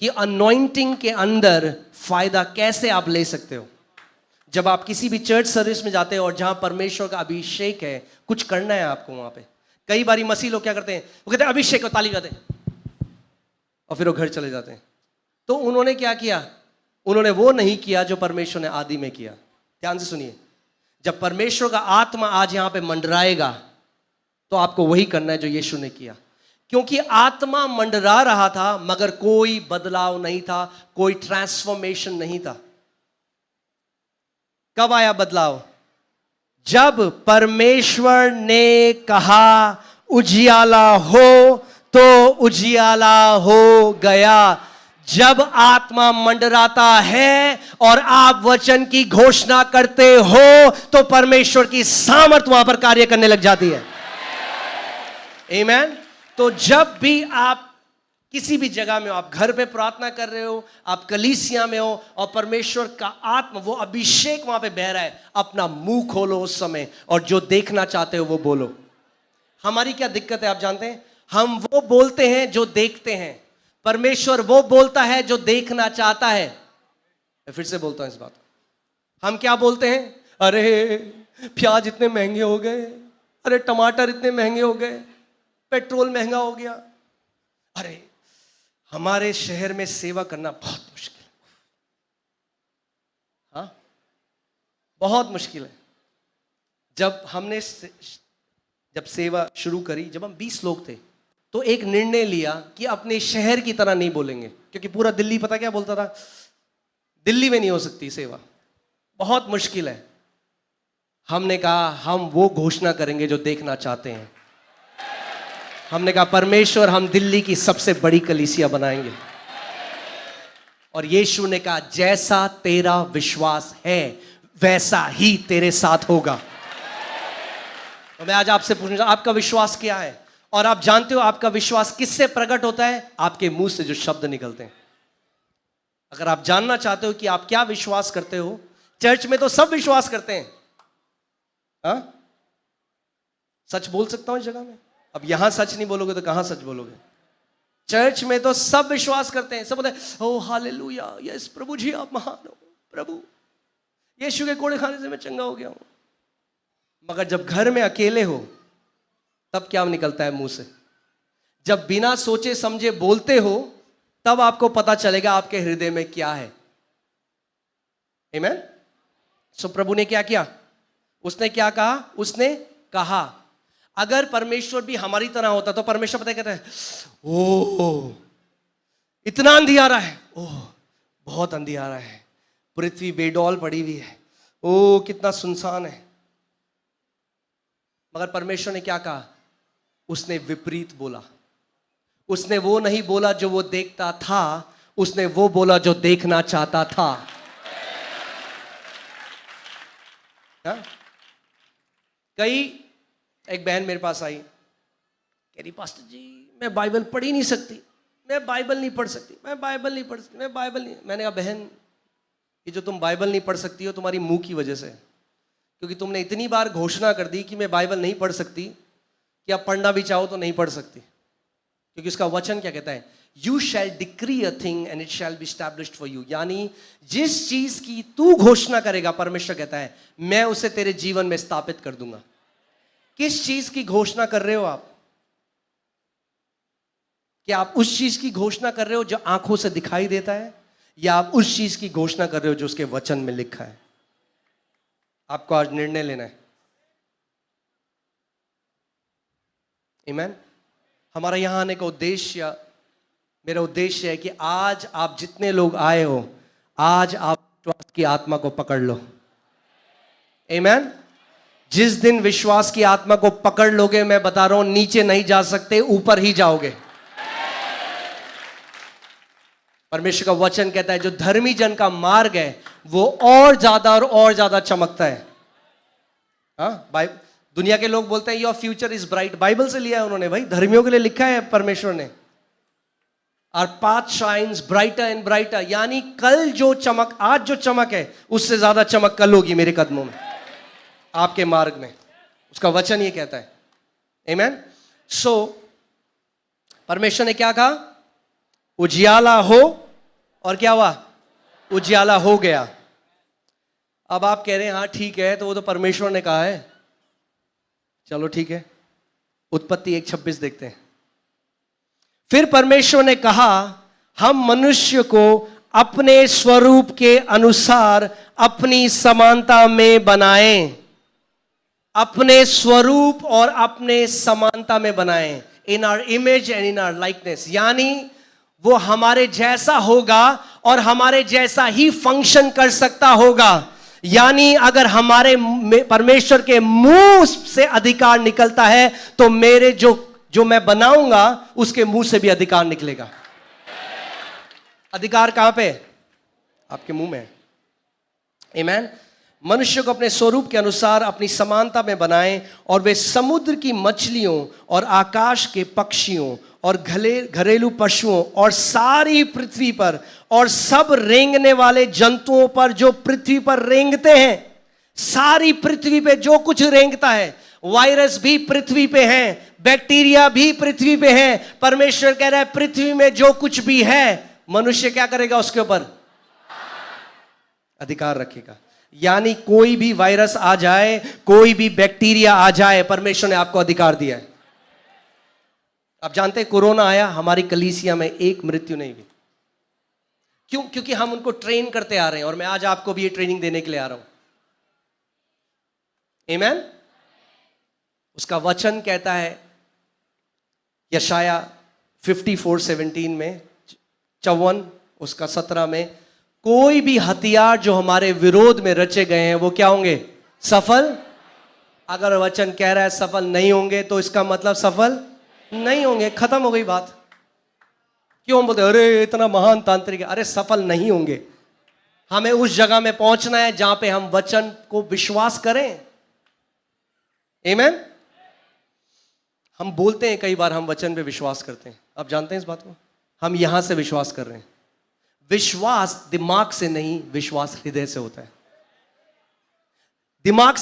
कि अनॉइंटिंग के अंदर फायदा कैसे आप ले सकते हो। जब आप किसी भी चर्च सर्विस में जाते हो और जहां परमेश्वर का अभिषेक है, कुछ करना है आपको वहां पे। कई बारी मसीह लोग क्या करते हैं, वो कहते हैं अभिषेक को ताली बजाते हैं और फिर वो घर चले जाते हैं। तो उन्होंने क्या किया? उन्होंने वो नहीं किया जो परमेश्वर ने आदि में किया। ध्यान से सुनिए, जब परमेश्वर का आत्मा आज यहां पे मंडराएगा तो आपको वही करना है जो यीशु ने किया। क्योंकि आत्मा मंडरा रहा था मगर कोई बदलाव नहीं था, कोई ट्रांसफॉर्मेशन नहीं था। कब आया बदलाव? जब परमेश्वर ने कहा उजियाला हो तो उजियाला हो गया। जब आत्मा मंडराता है और आप वचन की घोषणा करते हो तो परमेश्वर की सामर्थ वहां पर कार्य करने लग जाती है। आमेन। तो जब भी आप किसी भी जगह में हो, आप घर पे प्रार्थना कर रहे हो, आप कलीसिया में हो और परमेश्वर का आत्मा, वो अभिषेक वहां पे बह रहा है, अपना मुंह खोलो उस समय और जो देखना चाहते हो वो बोलो। हमारी क्या दिक्कत है आप जानते हैं? हम वो बोलते हैं जो देखते हैं, परमेश्वर वो बोलता है जो देखना चाहता है। मैं फिर से बोलता हूं इस बात को। हम क्या बोलते हैं? अरे प्याज इतने महंगे हो गए, अरे टमाटर इतने महंगे हो गए, पेट्रोल महंगा हो गया, अरे हमारे शहर में सेवा करना बहुत मुश्किल। बहुत मुश्किल है। जब सेवा शुरू करी, जब हम 20 लोग थे, तो एक निर्णय लिया कि अपने शहर की तरह नहीं बोलेंगे, क्योंकि पूरा दिल्ली पता क्या बोलता था, दिल्ली में नहीं हो सकती सेवा, बहुत मुश्किल है। हमने कहा हम वो घोषणा करेंगे जो देखना चाहते हैं। हमने कहा परमेश्वर, हम दिल्ली की सबसे बड़ी कलीसिया बनाएंगे। और यीशु ने कहा जैसा तेरा विश्वास है वैसा ही तेरे साथ होगा। तो मैं आज आपसे पूछूंगा, आपका विश्वास क्या है? और आप जानते हो आपका विश्वास किससे प्रकट होता है? आपके मुंह से जो शब्द निकलते हैं। अगर आप जानना चाहते हो कि आप क्या विश्वास करते हो, चर्च में तो सब विश्वास करते हैं, हाँ? सच बोल सकता हूं इस जगह में? अब यहां सच नहीं बोलोगे तो कहां सच बोलोगे? चर्च में तो सब विश्वास करते हैं, सब बोलते हैं ओ हालेलुया, यस प्रभु जी आप महान हो, प्रभु यीशु के कोड़े खाने से मैं चंगा हो गया हूं। मगर जब घर में अकेले हो तब क्या निकलता है मुंह से? जब बिना सोचे समझे बोलते हो तब आपको पता चलेगा आपके हृदय में क्या है। आमीन। सो प्रभु ने क्या किया? उसने क्या कहा? उसने कहा अगर परमेश्वर भी हमारी तरह होता तो परमेश्वर पता कहता है, ओ इतना अंधियारा है, ओह बहुत अंधियारा है, पृथ्वी बेडौल पड़ी हुई है, ओ कितना सुनसान है। मगर परमेश्वर ने क्या कहा? उसने विपरीत बोला। उसने वो नहीं बोला जो वो देखता था, उसने वो बोला जो देखना चाहता था। हा? एक बहन मेरे पास आई, कह रही पास्टर जी मैं बाइबल पढ़ ही नहीं सकती, मैं बाइबल नहीं पढ़ सकती, मैं बाइबल नहीं पढ़ सकती, मैं बाइबल नहीं। मैंने कहा बहन, ये जो तुम बाइबल नहीं पढ़ सकती हो तुम्हारी मुंह की वजह से, क्योंकि तुमने इतनी बार घोषणा कर दी कि मैं बाइबल नहीं पढ़ सकती कि अब पढ़ना भी चाहो तो नहीं पढ़ सकती। क्योंकि उसका वचन क्या कहता है? You shall decree a thing and it shall be established for you. यानी जिस चीज की तू घोषणा करेगा, परमेश्वर कहता है मैं उसे तेरे जीवन में स्थापित कर दूंगा। किस चीज की घोषणा कर रहे हो आप? क्या आप उस चीज की घोषणा कर रहे हो जो आंखों से दिखाई देता है, या आप उस चीज की घोषणा कर रहे हो जो उसके वचन में लिखा है? आपको आज निर्णय लेना है। आमीन। हमारा यहां आने का उद्देश्य, मेरा उद्देश्य है कि आज आप जितने लोग आए हो, आज आप विश्वास की आत्मा को पकड़ लो। आमीन। जिस दिन विश्वास की आत्मा को पकड़ लोगे, मैं बता रहा हूं नीचे नहीं जा सकते, ऊपर ही जाओगे। परमेश्वर का वचन कहता है जो धर्मी जन का मार्ग है वो और ज्यादा चमकता है। हाँ, दुनिया के लोग बोलते हैं your future is bright, Bible से लिया है उन्होंने, भाई धर्मियों के लिए लिखा है परमेश्वर ने। Our path shines brighter and brighter, यानी कल जो चमक, आज जो चमक है उससे ज्यादा चमक कल होगी मेरे कदमों में, आपके मार्ग में। उसका वचन ये कहता है। आमीन। सो परमेश्वर ने क्या कहा? उजियाला हो, और क्या हुआ? उजियाला हो गया। अब आप कह रहे हैं हाँ ठीक है, तो वो तो परमेश्वर ने कहा है। चलो ठीक है, उत्पत्ति 1:26 देखते हैं। फिर परमेश्वर ने कहा हम मनुष्य को अपने स्वरूप के अनुसार अपनी समानता में बनाएं। अपने स्वरूप और अपने समानता में बनाएं, in our image and in our likeness. यानी वो हमारे जैसा होगा और हमारे जैसा ही फंक्शन कर सकता होगा। यानी अगर हमारे परमेश्वर के मुंह से अधिकार निकलता है तो मेरे जो मैं बनाऊंगा उसके मुंह से भी अधिकार निकलेगा। अधिकार कहां पे? आपके मुंह में। आमीन। मनुष्य को अपने स्वरूप के अनुसार अपनी समानता में बनाएं, और वे समुद्र की मछलियों और आकाश के पक्षियों और घरेलू पशुओं और सारी पृथ्वी पर और सब रेंगने वाले जंतुओं पर जो पृथ्वी पर रेंगते हैं। सारी पृथ्वी पे जो कुछ रेंगता है, वायरस भी पृथ्वी पे है, बैक्टीरिया भी पृथ्वी पे है। परमेश्वर कह रहा है पृथ्वी में जो कुछ भी है मनुष्य क्या करेगा? उसके ऊपर अधिकार रखेगा। यानी कोई भी वायरस आ जाए, कोई भी बैक्टीरिया आ जाए, परमेश्वर ने आपको अधिकार दिया है। आप जानते हैं कोरोना आया, हमारी कलीसिया में एक मृत्यु नहीं हुई। क्यों? क्योंकि हम उनको ट्रेन करते आ रहे हैं, और मैं आज आपको भी ये ट्रेनिंग देने के लिए आ रहा हूं। आमेन। उसका वचन कहता है यशाया 54:17 में, 54 उसका 17 में, कोई भी हथियार जो हमारे विरोध में रचे गए हैं वो क्या होंगे? सफल। अगर वचन कह रहा है सफल नहीं होंगे तो इसका मतलब सफल नहीं होंगे, खत्म हो गई बात। क्यों बोलते अरे इतना महान तांत्रिक है? अरे सफल नहीं होंगे। हमें उस जगह में पहुंचना है जहां पे हम वचन को विश्वास करें। आमेन। हम बोलते हैं कई बार हम वचन पे विश्वास करते हैं, आप जानते हैं इस बात को? हम यहां से विश्वास कर रहे हैं। विश्वास दिमाग से नहीं, विश्वास हृदय से होता है। दिमाग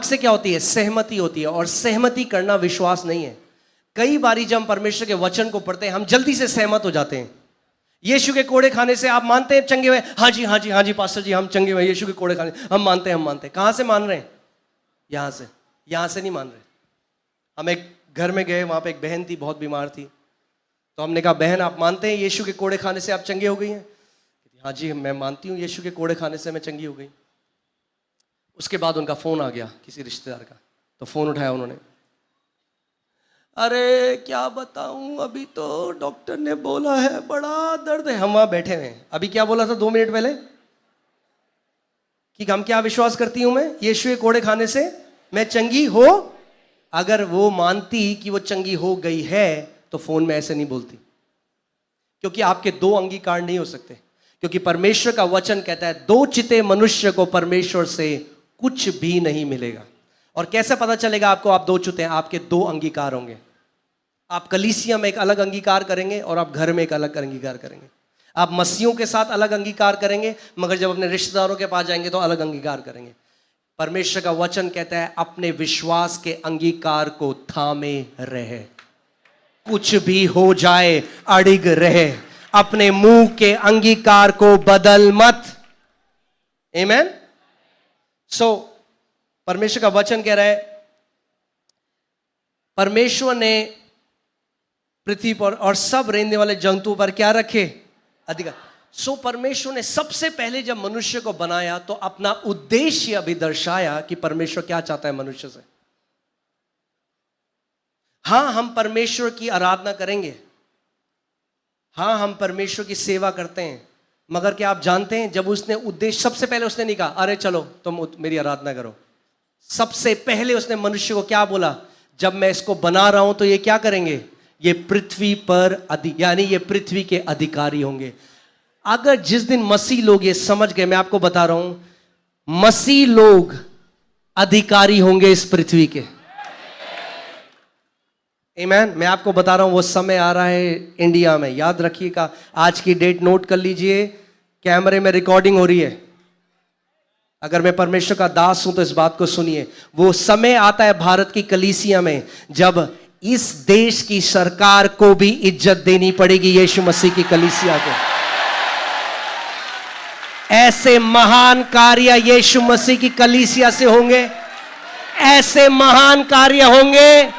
से क्या होती है? सहमति होती है, और सहमति करना विश्वास नहीं है। कई बारी जब हम परमेश्वर के वचन को पढ़ते हैं हम जल्दी से सहमत हो जाते हैं। यीशु के कोड़े खाने से आप मानते हैं चंगे हुए? हाँ जी हाँ जी हाँ जी पास्टर जी, हम चंगे हुए यीशु के कोड़े खाने, हम मानते हैं। कहां से मान रहे हैं? यहां से नहीं मान रहे। हम एक घर में गए, वहां पे एक बहन थी, बहुत बीमार थी। तो हमने कहा बहन आप मानते हैं यीशु के कोड़े खाने से आप चंगे हो गई हैं? हाँ जी मैं मानती हूँ, यीशु के कोड़े खाने से मैं चंगी हो गई। उसके बाद उनका फोन आ गया किसी रिश्तेदार का, तो फोन उठाया उन्होंने, अरे क्या बताऊं, अभी तो डॉक्टर ने बोला है बड़ा दर्द है। हम वहां बैठे हुए हैं। अभी क्या बोला था 2 मिनट पहले? कि हम क्या विश्वास करती हूं मैं? यीशु के कोड़े खाने से मैं चंगी हो। अगर वो मानती कि वो चंगी हो गई है तो फोन में ऐसे नहीं बोलती, क्योंकि आपके 2 अंगीकार नहीं हो सकते। क्योंकि परमेश्वर का वचन कहता है 2 चिते मनुष्य को परमेश्वर से कुछ भी नहीं मिलेगा। और कैसे पता चलेगा आपको आप 2 चिते हैं? आपके 2 अंगीकार होंगे। आप कलीसिया में एक अलग अंगीकार करेंगे और आप घर में एक अलग अंगीकार करेंगे। आप मसीहों के साथ अलग अंगीकार करेंगे, मगर जब अपने रिश्तेदारों के पास जाएंगे तो अलग अंगीकार करेंगे। परमेश्वर का वचन कहता है अपने विश्वास के अंगीकार को थामे रहे, कुछ भी हो जाए अड़िग रहे, अपने मुंह के अंगीकार को बदल मत। आमेन। सो परमेश्वर का वचन कह रहा है परमेश्वर ने पृथ्वी पर और सब रहने वाले जंतुओं पर क्या रखे? अधिकार। सो परमेश्वर ने सबसे पहले जब मनुष्य को बनाया तो अपना उद्देश्य अभी दर्शाया कि परमेश्वर क्या चाहता है मनुष्य से। हां हम परमेश्वर की आराधना करेंगे, हां हम परमेश्वर की सेवा करते हैं, मगर क्या आप जानते हैं जब उसने उद्देश्य, सबसे पहले उसने नहीं कहा अरे चलो तुम मेरी आराधना करो। सबसे पहले उसने मनुष्य को क्या बोला? जब मैं इसको बना रहा हूं तो ये क्या करेंगे? ये पृथ्वी पर यानी ये पृथ्वी के अधिकारी होंगे। अगर जिस दिन मसीह लोग ये समझ गए, मैं आपको बता रहा हूं, मसीह लोग अधिकारी होंगे इस पृथ्वी के। आमेन। मैं आपको बता रहा हूं वो समय आ रहा है इंडिया में, याद रखिएगा। आज की डेट नोट कर लीजिए, कैमरे में रिकॉर्डिंग हो रही है। अगर मैं परमेश्वर का दास हूं तो इस बात को सुनिए। वो समय आता है भारत की कलीसिया में जब इस देश की सरकार को भी इज्जत देनी पड़ेगी यीशु मसीह की कलीसिया को। ऐसे महान कार्य यीशु मसीह की कलीसिया से होंगे, ऐसे महान कार्य होंगे।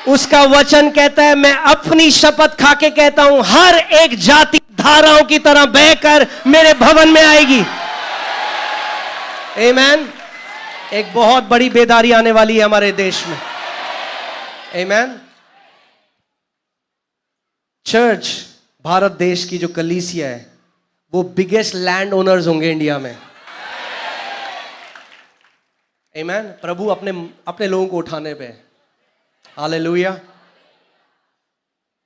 उसका वचन कहता है, मैं अपनी शपथ खा के कहता हूं, हर एक जाति धाराओं की तरह बहकर मेरे भवन में आएगी। आमेन। एक बहुत बड़ी बेदारी आने वाली है हमारे देश में। आमेन। चर्च, भारत देश की जो कलीसिया है वो बिगेस्ट लैंड ओनर्स होंगे इंडिया में। आमेन। प्रभु अपने लोगों को उठाने पे। हालेलुया।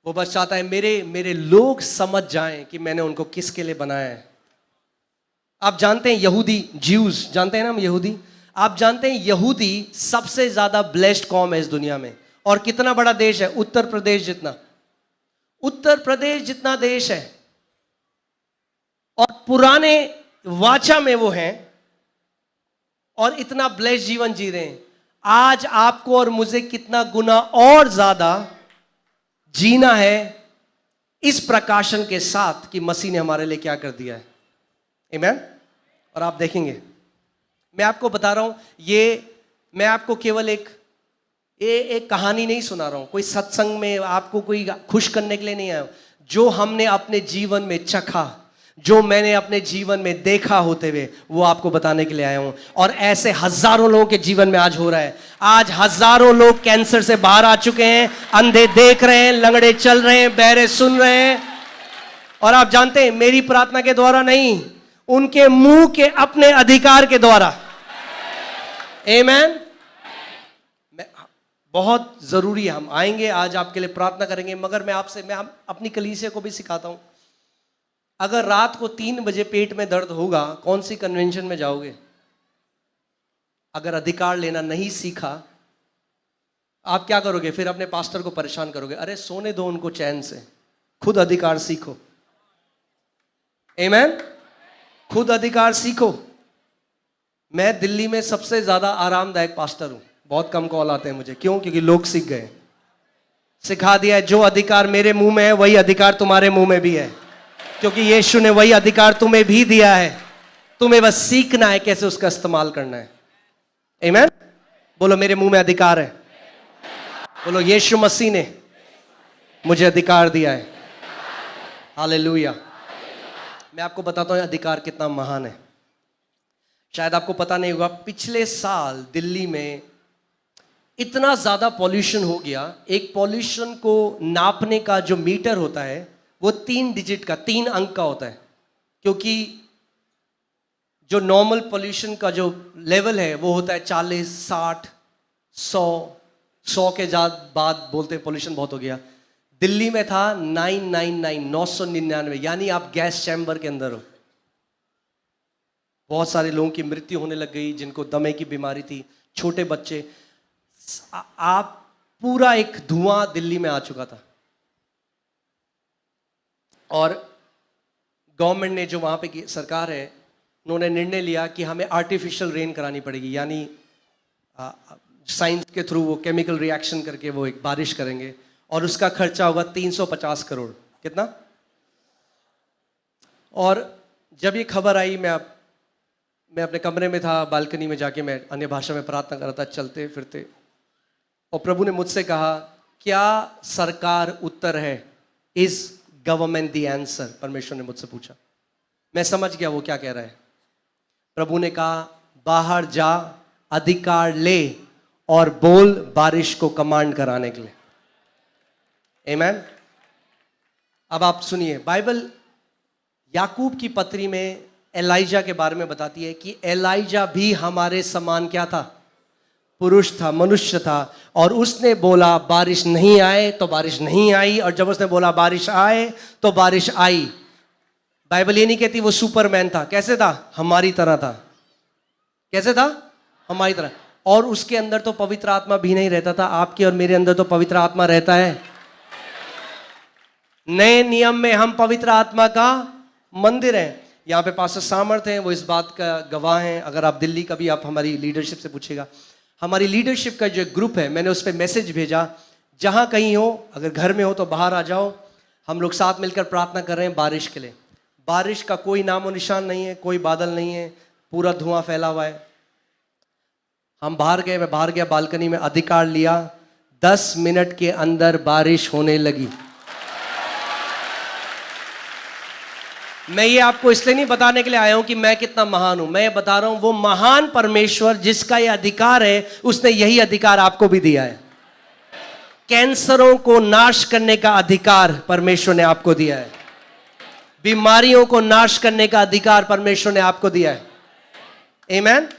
वो बस चाहता है मेरे लोग समझ जाएं कि मैंने उनको किसके लिए बनाया है। आप जानते हैं यहूदी, ज्यूज जानते हैं ना हम यहूदी। आप जानते हैं यहूदी सबसे ज्यादा ब्लेस्ड कौम है इस दुनिया में। और कितना बड़ा देश है? उत्तर प्रदेश जितना देश है। और पुराने वाचा में वो हैं और इतना ब्लेस्ड जीवन जी रहे हैं। आज आपको और मुझे कितना गुना और ज्यादा जीना है इस प्रकाशन के साथ कि मसीह ने हमारे लिए क्या कर दिया है। आमेन। और आप देखेंगे, मैं आपको बता रहा हूं, मैं आपको केवल एक कहानी नहीं सुना रहा हूं, कोई सत्संग में आपको कोई खुश करने के लिए नहीं आया। जो हमने अपने जीवन में चखा, जो मैंने अपने जीवन में देखा होते हुए वो आपको बताने के लिए आया हूं। और ऐसे हजारों लोगों के जीवन में आज हो रहा है। आज हजारों लोग कैंसर से बाहर आ चुके हैं, अंधे देख रहे हैं, लंगड़े चल रहे हैं, बहरे सुन रहे हैं। और आप जानते हैं मेरी प्रार्थना के द्वारा नहीं, उनके मुंह के अपने अधिकार के द्वारा। आमीन। बहुत जरूरी है, हम आएंगे आज आपके लिए प्रार्थना करेंगे, मगर मैं अपनी कलीसिया को भी सिखाता हूं, अगर रात को 3 बजे पेट में दर्द होगा, कौन सी कन्वेंशन में जाओगे? अगर अधिकार लेना नहीं सीखा, आप क्या करोगे? फिर अपने पास्टर को परेशान करोगे, अरे सोने दो उनको चैन से, खुद अधिकार सीखो। आमीन। खुद अधिकार सीखो। मैं दिल्ली में सबसे ज्यादा आरामदायक पास्टर हूं, बहुत कम कॉल आते हैं मुझे। क्यों? क्योंकि लोग सीख गए, सिखा दिया है, जो अधिकार मेरे मुंह में है वही अधिकार तुम्हारे मुंह में भी है, क्योंकि यीशु ने वही अधिकार तुम्हें भी दिया है। तुम्हें बस सीखना है कैसे उसका इस्तेमाल करना है। आमीन। बोलो मेरे मुंह में अधिकार है। बोलो यीशु मसीह ने मुझे अधिकार दिया है। हालेलुया। मैं आपको बताता हूं अधिकार कितना महान है। शायद आपको पता नहीं होगा, पिछले साल दिल्ली में इतना ज्यादा पॉल्यूशन हो गया। एक पॉल्यूशन को नापने का जो मीटर होता है वो 3 डिजिट का, 3 अंक का होता है, क्योंकि जो नॉर्मल पॉल्यूशन का जो लेवल है वो होता है 40, 60, 100 के बाद बोलते हैं पॉल्यूशन बहुत हो गया। दिल्ली में था 999, यानी आप गैस चैम्बर के अंदर हो। बहुत सारे लोगों की मृत्यु होने लग गई, जिनको दमे की बीमारी थी, छोटे बच्चे। आप पूरा एक धुआं दिल्ली में आ चुका था। और गवर्नमेंट ने, जो वहां पे की सरकार है, उन्होंने निर्णय लिया कि हमें आर्टिफिशियल रेन करानी पड़ेगी, यानी साइंस के थ्रू वो केमिकल रिएक्शन करके वो एक बारिश करेंगे, और उसका खर्चा होगा 350 करोड़। कितना? और जब ये खबर आई, मैं अपने कमरे में था, बालकनी में जाके मैं अन्य भाषा में प्रार्थना कर रहा था, चलते फिरते, और प्रभु ने मुझसे कहा, क्या सरकार उत्तर है? Is government the answer? परमेश्वर ने मुझसे पूछा। मैं समझ गया वो क्या कह रहा है। प्रभु ने कहा, बाहर जा, अधिकार ले और बोल बारिश को कमांड कराने के लिए। आमीन। अब आप सुनिए, बाइबल याकूब की पत्री में एलाइजा के बारे में बताती है कि एलाइजा भी हमारे समान क्या था? पुरुष था, मनुष्य था। और उसने बोला बारिश नहीं आए तो बारिश नहीं आई, और जब उसने बोला बारिश आए तो बारिश आई। बाइबल ये नहीं कहती वो सुपरमैन था। कैसे था? हमारी तरह था। कैसे था? हमारी तरह। और उसके अंदर तो पवित्र आत्मा भी नहीं रहता था। आपके और मेरे अंदर तो पवित्र आत्मा रहता है। नए नियम में हम पवित्र आत्मा का मंदिर हैं। यहाँ पे पास्टर सामर्थ हैं, वो इस बात का गवाह हैं। अगर आप दिल्ली कभी आप हमारी लीडरशिप से पूछेगा, हमारी लीडरशिप का जो ग्रुप है, मैंने उस पर मैसेज भेजा, जहाँ कहीं हो, अगर घर में हो तो बाहर आ जाओ, हम लोग साथ मिलकर प्रार्थना कर रहे हैं बारिश के लिए। बारिश का कोई नामो निशान नहीं है, कोई बादल नहीं है, पूरा धुआं फैला हुआ है। हम बाहर गए, मैं बाहर गया, बालकनी में अधिकार लिया, 10 मिनट के अंदर बारिश होने लगी। मैं ये आपको इसलिए नहीं बताने के लिए आया हूं कि मैं कितना महान हूं, मैं बता रहा हूं वो महान परमेश्वर जिसका ये अधिकार है, उसने यही अधिकार आपको भी दिया है। कैंसरों को नाश करने का अधिकार परमेश्वर ने आपको दिया है। बीमारियों को नाश करने का अधिकार परमेश्वर ने आपको दिया है। आमीन।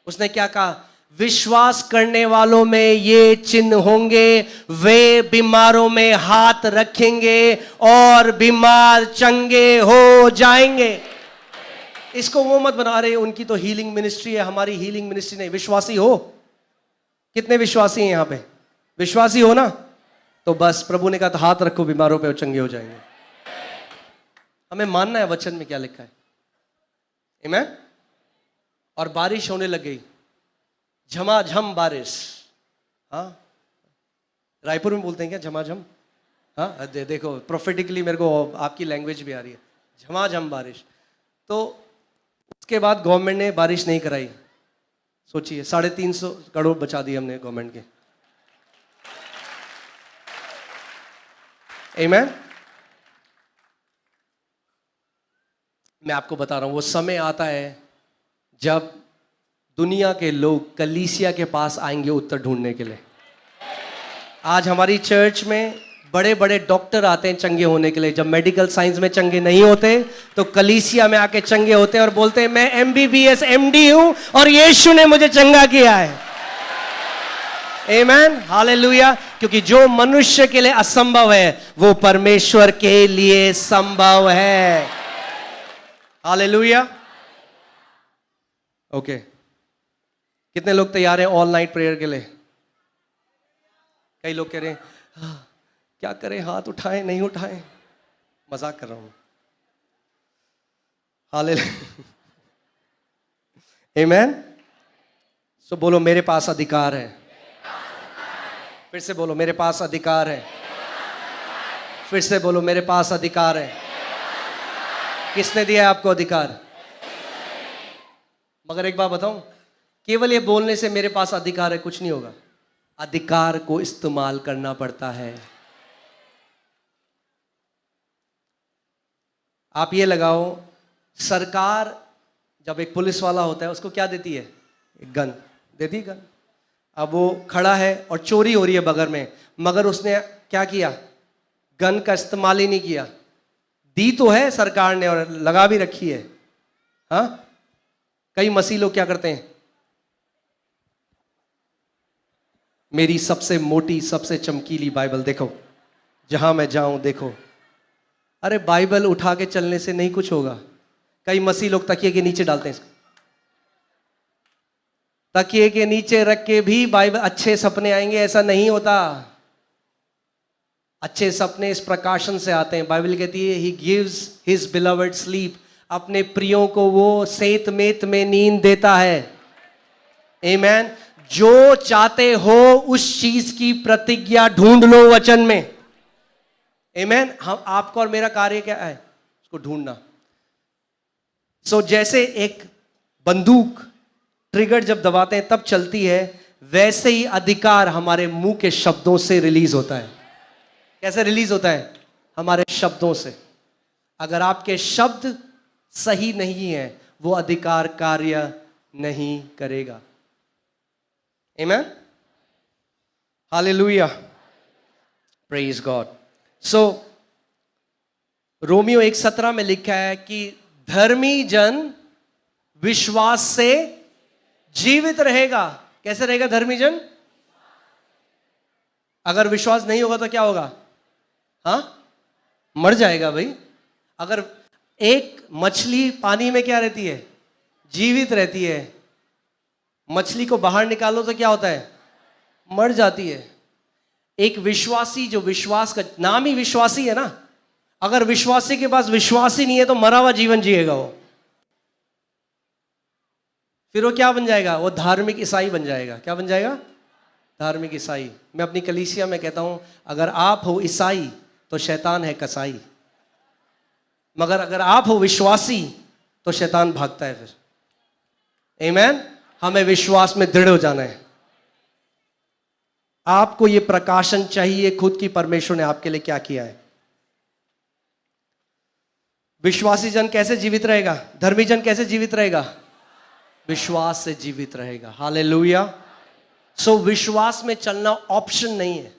उसने क्या कहा? विश्वास करने वालों में ये चिन्ह होंगे, वे बीमारों में हाथ रखेंगे और बीमार चंगे हो जाएंगे। इसको वो मत बना रहे उनकी तो हीलिंग मिनिस्ट्री है, हमारी हीलिंग मिनिस्ट्री नहीं। विश्वासी हो? कितने विश्वासी हैं यहाँ पे? विश्वासी हो ना? तो बस प्रभु ने कहा तो हाथ रखो, बीमारों पे चंगे हो जाएंगे। हमें मानना है वचन में क्या लिखा है। आमीन। और बारिश होने लग गई, झमाझम बारिश। हाँ, रायपुर में बोलते हैं क्या झमाझम? हाँ, देखो प्रोफेटिकली मेरे को आपकी लैंग्वेज भी आ रही है, झमाझम बारिश। तो उसके बाद गवर्नमेंट ने बारिश नहीं कराई। सोचिए, 350 करोड़ बचा दिए हमने गवर्नमेंट के। आमीन। मैं आपको बता रहा हूं, वो समय आता है जब दुनिया के लोग कलीसिया के पास आएंगे उत्तर ढूंढने के लिए। आज हमारी चर्च में बड़े बड़े डॉक्टर आते हैं चंगे होने के लिए। जब मेडिकल साइंस में चंगे नहीं होते तो कलीसिया में आके चंगे होते हैं और बोलते हैं मैं MBBS MD हूं और यीशु ने मुझे चंगा किया है। आमेन, हालेलुया। क्योंकि जो मनुष्य के लिए असंभव है वो परमेश्वर के लिए संभव है। हालेलुया। ओके, कितने लोग तैयार हैं ऑल नाइट प्रेयर के लिए? कई लोग कह रहे हैं क्या करें, हाथ उठाएं नहीं उठाएं। मजाक कर रहा हूं। हालेलुया, आमेन। सो बोलो मेरे पास अधिकार है। फिर से बोलो मेरे पास अधिकार है। फिर से बोलो मेरे पास अधिकार है। किसने दिया है आपको अधिकार? मगर एक बात बताऊं, केवल ये बोलने से मेरे पास अधिकार है कुछ नहीं होगा। अधिकार को इस्तेमाल करना पड़ता है। आप ये लगाओ, सरकार जब एक पुलिस वाला होता है उसको क्या देती है? एक गन देती है, गन। अब वो खड़ा है और चोरी हो रही है बगल में, मगर उसने क्या किया? गन का इस्तेमाल ही नहीं किया। दी तो है सरकार ने और लगा भी रखी है। हाँ, कई मसीह लोग क्या करते हैं? मेरी सबसे मोटी सबसे चमकीली बाइबल देखो, जहां मैं जाऊं देखो। अरे बाइबल उठा के चलने से नहीं कुछ होगा। कई मसीह लोग तकिए के नीचे डालते हैं इसको। तकिए के नीचे रख के भी बाइबल, अच्छे सपने आएंगे, ऐसा नहीं होता। अच्छे सपने इस प्रकाशन से आते हैं। बाइबल कहती है he gives his beloved sleep, अपने प्रियों को वो सेत मेत में नींद देता है। आमेन। जो चाहते हो उस चीज की प्रतिज्ञा ढूंढ लो वचन में। आमेन। हम, आपको और मेरा कार्य क्या है? उसको ढूंढना। सो जैसे एक बंदूक ट्रिगर जब दबाते हैं तब चलती है, वैसे ही अधिकार हमारे मुंह के शब्दों से रिलीज होता है। कैसे रिलीज होता है? हमारे शब्दों से। अगर आपके शब्द सही नहीं है वो अधिकार कार्य नहीं करेगा। आमेन, हालेलुया, प्रेज गॉड। सो रोमियो 1:17 में लिखा है कि धर्मी जन विश्वास से जीवित रहेगा। कैसे रहेगा धर्मी जन? अगर विश्वास नहीं होगा तो क्या होगा? हाँ, मर जाएगा भाई। अगर एक मछली पानी में क्या रहती है? जीवित रहती है। मछली को बाहर निकालो तो क्या होता है? मर जाती है। एक विश्वासी, जो विश्वास का नाम ही विश्वासी है ना, अगर विश्वासी के पास विश्वास ही नहीं है तो मरा हुआ जीवन जिएगा वो। फिर वो क्या बन जाएगा? वो धार्मिक ईसाई बन जाएगा। क्या बन जाएगा? धार्मिक ईसाई। मैं अपनी कलीसिया में कहता हूं, अगर आप हो ईसाई तो शैतान है कसाई, मगर अगर आप हो विश्वासी तो शैतान भागता है फिर। आमेन। हमें विश्वास में दृढ़ हो जाना है। आपको यह प्रकाशन चाहिए खुद की परमेश्वर ने आपके लिए क्या किया है। विश्वासी जन कैसे जीवित रहेगा? धर्मी जन कैसे जीवित रहेगा? विश्वास से जीवित रहेगा। हालेलुया। सो विश्वास में चलना ऑप्शन नहीं है।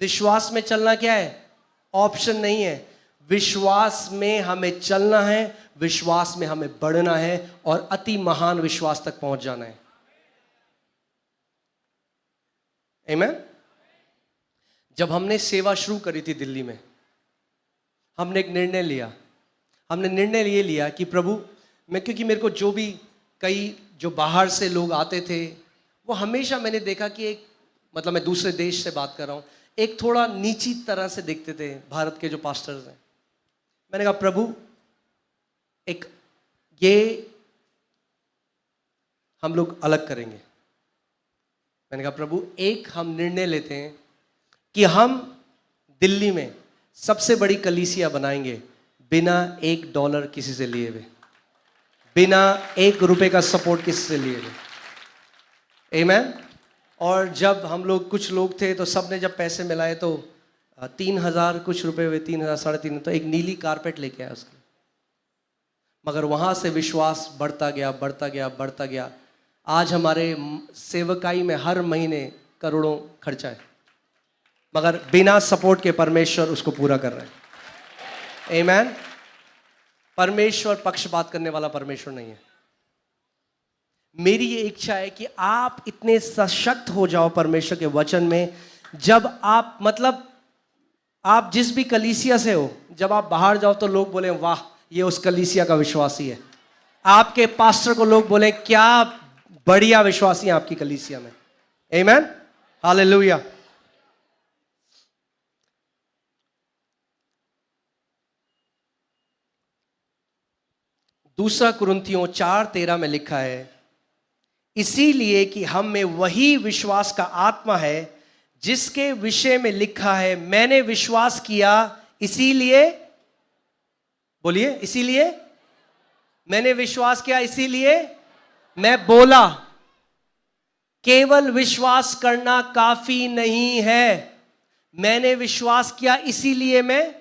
विश्वास में चलना क्या है? ऑप्शन नहीं है। विश्वास में हमें चलना है, विश्वास में हमें बढ़ना है और अति महान विश्वास तक पहुंच जाना है। आमेन। जब हमने सेवा शुरू करी थी दिल्ली में, हमने एक निर्णय लिया। हमने निर्णय ये लिया कि प्रभु, क्योंकि मेरे को जो भी कई जो बाहर से लोग आते थे, वो हमेशा मैंने देखा कि एक, मतलब मैं दूसरे देश से बात कर रहा हूँ, एक थोड़ा नीची तरह से देखते थे भारत के जो पास्टर्स हैं। मैंने कहा प्रभु, एक ये हम लोग अलग करेंगे। मैंने कहा प्रभु, एक हम निर्णय लेते हैं कि हम दिल्ली में सबसे बड़ी कलीसिया बनाएंगे बिना $1 किसी से लिए हुए, बिना $1 का सपोर्ट किसी से लिए हुए। आमेन। और जब हम लोग कुछ लोग थे तो सबने जब पैसे मिलाए तो 3,000 कुछ रुपए हुए, 3,000 3,500, तो एक नीली कारपेट लेके आया उसके। मगर वहां से विश्वास बढ़ता गया, बढ़ता गया, बढ़ता गया। आज हमारे सेवकाई में हर महीने करोड़ों खर्चा है, मगर बिना सपोर्ट के परमेश्वर उसको पूरा कर रहे हैं। आमीन। परमेश्वर पक्षपात करने वाला परमेश्वर नहीं है। मेरी ये इच्छा है कि आप इतने सशक्त हो जाओ परमेश्वर के वचन में, जब आप आप जिस भी कलीसिया से हो, जब आप बाहर जाओ तो लोग बोले वाह ये उस कलीसिया का विश्वासी है। आपके पास्टर को लोग बोले क्या बढ़िया विश्वासी है आपकी कलीसिया में। आमीन, हालेलुया। दूसरा कुरिन्थियों 4:13 में लिखा है, इसीलिए कि हम में वही विश्वास का आत्मा है जिसके विषय में लिखा है, मैंने विश्वास किया इसीलिए, बोलिए, इसीलिए मैंने विश्वास किया, इसीलिए मैं बोला। केवल विश्वास करना काफी नहीं है। मैंने विश्वास किया इसीलिए मैं,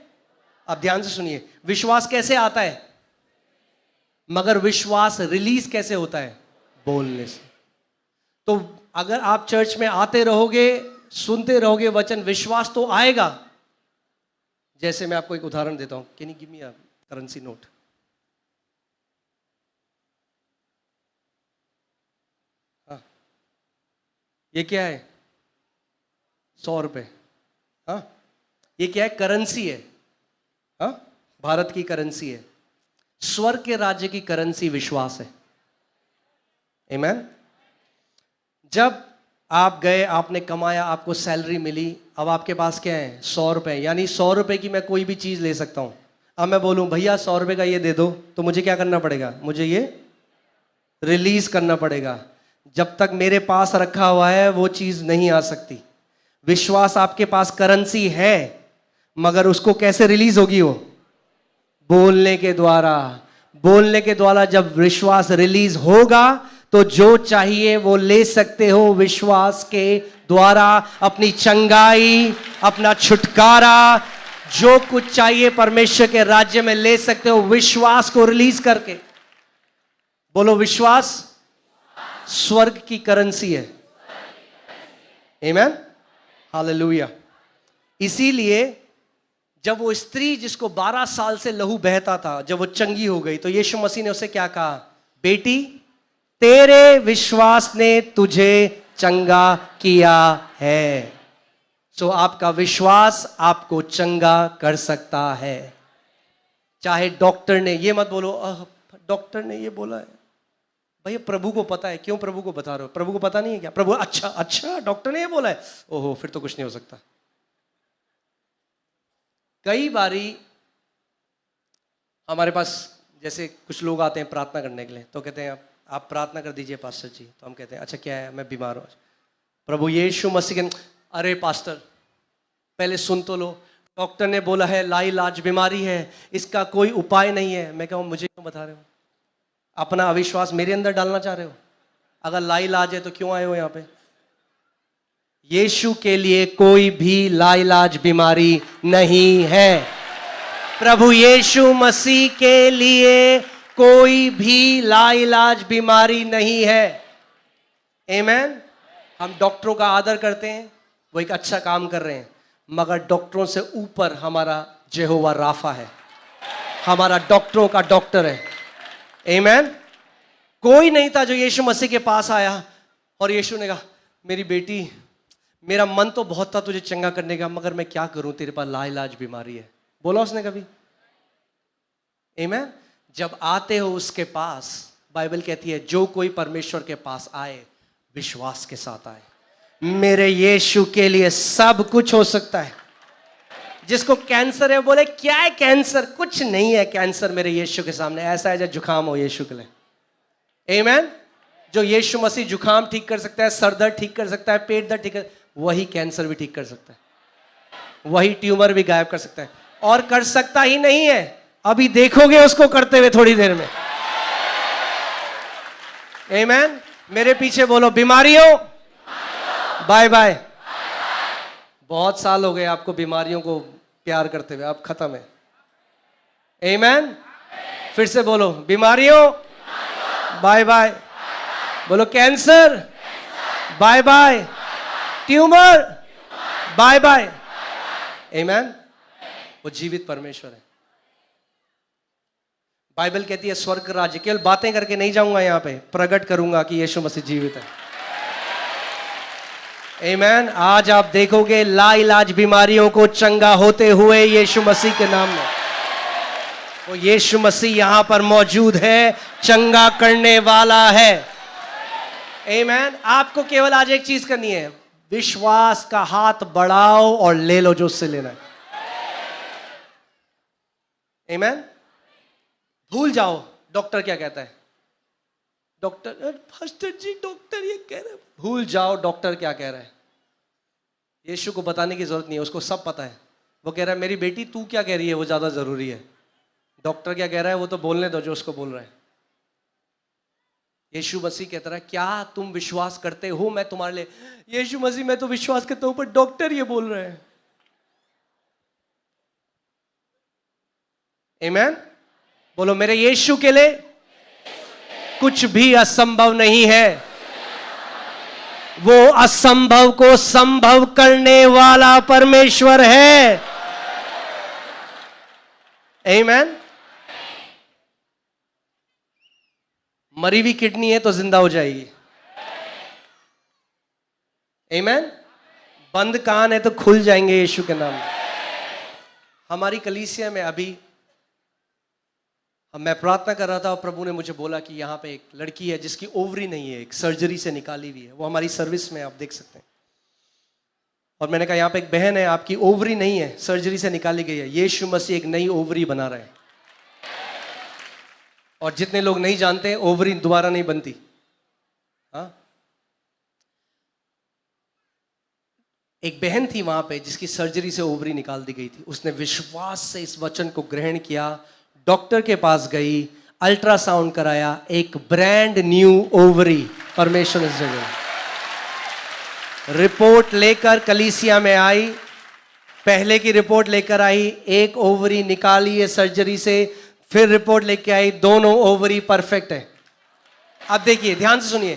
अब ध्यान से सुनिए, विश्वास कैसे आता है, मगर विश्वास रिलीज कैसे होता है, बोलने से। तो अगर आप चर्च में आते रहोगे, सुनते रहोगे वचन, विश्वास तो आएगा। जैसे मैं आपको एक उदाहरण देता हूं, can you give me a currency note. हाँ, ये क्या है, 100 रुपए। हाँ, ये क्या है, करेंसी है। हाँ, भारत की करेंसी है। स्वर्ग के राज्य की करेंसी विश्वास है। आमीन। जब आप गए, आपने कमाया, आपको सैलरी मिली, अब आपके पास क्या है, 100 रुपए। यानी 100 रुपए की मैं कोई भी चीज ले सकता हूं। अब मैं बोलूं भैया 100 रुपए का ये दे दो, तो मुझे क्या करना पड़ेगा, मुझे ये रिलीज करना पड़ेगा। जब तक मेरे पास रखा हुआ है वो चीज नहीं आ सकती। विश्वास आपके पास करेंसी है, मगर उसको कैसे रिलीज होगी, वो बोलने के द्वारा। बोलने के द्वारा जब विश्वास रिलीज होगा तो जो चाहिए वो ले सकते हो विश्वास के द्वारा। अपनी चंगाई, अपना छुटकारा, जो कुछ चाहिए परमेश्वर के राज्य में ले सकते हो विश्वास को रिलीज करके। बोलो, विश्वास स्वर्ग की करेंसी है। आमीन, हालेलुया। इसीलिए जब वो स्त्री जिसको 12 साल से लहू बहता था, जब वो चंगी हो गई, तो यीशु मसीह ने उसे क्या कहा, बेटी तेरे विश्वास ने तुझे चंगा किया है। सो आपका विश्वास आपको चंगा कर सकता है। चाहे डॉक्टर ने, ये मत बोलो डॉक्टर ने ये बोला है, भैया प्रभु को पता है। क्यों प्रभु को बता रहे हो, प्रभु को पता नहीं है क्या? प्रभु अच्छा डॉक्टर ने ये बोला है, ओहो फिर तो कुछ नहीं हो सकता। कई बारी हमारे पास जैसे कुछ लोग आते हैं प्रार्थना करने के लिए, तो कहते हैं आप प्रार्थना कर दीजिए पास्टर जी। तो हम कहते हैं अच्छा क्या है, मैं बीमार हूँ। प्रभु यीशु मसीह के, अरे पास्टर पहले सुन तो लो, डॉक्टर ने बोला है लाइलाज बीमारी है, इसका कोई उपाय नहीं है। मैं कहूँ मुझे क्यों बता रहे हो, अपना अविश्वास मेरे अंदर डालना चाह रहे हो? अगर लाइलाज है तो क्यों आए हो यहाँ पे? यीशु के लिए कोई भी लाइलाज बीमारी नहीं है। प्रभु यीशु मसीह के लिए कोई भी लाइलाज बीमारी नहीं है। आमीन। हम डॉक्टरों का आदर करते हैं, वो एक अच्छा काम कर रहे हैं, मगर डॉक्टरों से ऊपर हमारा यहोवा राफा है, हमारा डॉक्टरों का डॉक्टर है। आमीन। कोई नहीं था जो यीशु मसीह के पास आया और यीशु ने कहा मेरी बेटी, मेरा मन तो बहुत था तुझे चंगा करने का, मगर मैं क्या करूं, तेरे पास लाइलाज बीमारी है। बोला उसने कभी? आमीन। जब आते हो उसके पास, बाइबल कहती है जो कोई परमेश्वर के पास आए विश्वास के साथ आए। मेरे यीशु के लिए सब कुछ हो सकता है। जिसको कैंसर है बोले क्या है कैंसर, कुछ नहीं है कैंसर मेरे यीशु के सामने। ऐसा है जब जुकाम हो यीशु के लिए। आमीन। जो यीशु मसीह जुकाम ठीक कर सकता है, सर दर्द ठीक कर सकता है, पेट दर्द ठीक कर, वही कैंसर भी ठीक कर सकता है, वही ट्यूमर भी गायब कर सकता है। और कर सकता ही नहीं है, अभी देखोगे उसको करते हुए थोड़ी देर में। आमीन। मेरे पीछे बोलो बीमारियों बाय बाय। बहुत साल हो गए आपको बीमारियों को प्यार करते हुए, अब खत्म है। आमीन। फिर से बोलो, बीमारियों बाय बाय। बोलो, cancer bye bye, tumour bye bye. आमीन। वो जीवित परमेश्वर है। बाइबल कहती है स्वर्ग राज्य केवल बातें करके नहीं जाऊंगा, यहां पे प्रकट करूंगा कि यीशु मसीह जीवित है। आमीन। आज आप देखोगे लाइलाज बीमारियों को चंगा होते हुए यीशु मसीह के नाम में। वो यीशु मसीह यहां पर मौजूद है, चंगा करने वाला है। आमीन। आपको केवल आज एक चीज करनी है, विश्वास का हाथ बढ़ाओ और ले लो जो उससे लेना है। आमीन। भूल जाओ डॉक्टर क्या कहता है, डॉक्टर फास्टर जी डॉक्टर ये कह रहा है, भूल जाओ डॉक्टर क्या कह रहा है। यीशु को बताने की जरूरत नहीं है, उसको सब पता है। वो कह रहा है मेरी बेटी तू क्या कह रही है वो ज्यादा जरूरी है। डॉक्टर क्या कह रहा है वो तो बोलने दो जो उसको बोल रहा है। यीशु मसीह कहता है क्या तुम विश्वास करते हो मैं तुम्हारे लिए, यीशु मसीह मैं तो विश्वास करता हूं पर डॉक्टर ये बोल रहे हैं। आमीन। बोलो, मेरे यीशु के लिए कुछ भी असंभव नहीं है। वो असंभव को संभव करने वाला परमेश्वर है। आमीन। मरी हुई किडनी है तो जिंदा हो जाएगी। आमीन। बंद कान है तो खुल जाएंगे यीशु के नाम में। हमारी कलीसिया में अभी मैं प्रार्थना कर रहा था और प्रभु ने मुझे बोला कि यहाँ पे एक लड़की है जिसकी ओवरी नहीं है, एक सर्जरी से निकाली हुई है। वो हमारी सर्विस में आप देख सकते हैं। और मैंने कहा यहाँ पे एक बहन है आपकी ओवरी नहीं है, सर्जरी से निकाली गई है। यीशु मसीह एक नई ओवरी बना रहे हैं। और जितने लोग नहीं जानते ओवरी दोबारा नहीं बनती। हाँ, एक बहन थी वहां पे जिसकी सर्जरी से ओवरी निकाल दी गई थी। उसने विश्वास से इस वचन को ग्रहण किया, डॉक्टर के पास गई, अल्ट्रासाउंड कराया, एक ब्रांड न्यू ओवरी परमेश्वर इस जगह रिपोर्ट लेकर कलीसिया में आई। पहले की रिपोर्ट लेकर आई, एक ओवरी निकाली है सर्जरी से, फिर रिपोर्ट लेके आई, दोनों ओवरी परफेक्ट है। अब देखिए ध्यान से सुनिए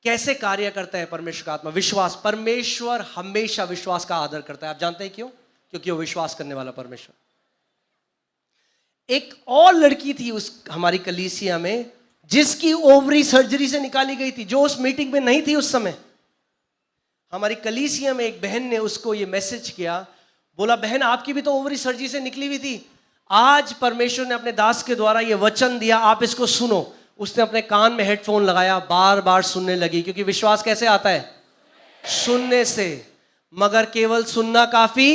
कैसे कार्य करता है परमेश्वर का आत्मा। विश्वास, परमेश्वर हमेशा विश्वास का आदर करता है। आप जानते हैं क्यों? क्योंकि वो विश्वास करने वाला परमेश्वर। एक और लड़की थी उस हमारी कलीसिया में जिसकी ओवरी सर्जरी से निकाली गई थी, जो उस मीटिंग में नहीं थी उस समय। हमारी कलीसिया में एक बहन ने उसको ये मैसेज किया, बोला बहन आपकी भी तो ओवरी सर्जरी से निकली हुई थी, आज परमेश्वर ने अपने दास के द्वारा ये वचन दिया, आप इसको सुनो। उसने अपने कान में हेडफोन लगाया, बार बार सुनने लगी, क्योंकि विश्वास कैसे आता है? सुनने से। मगर केवल सुनना काफी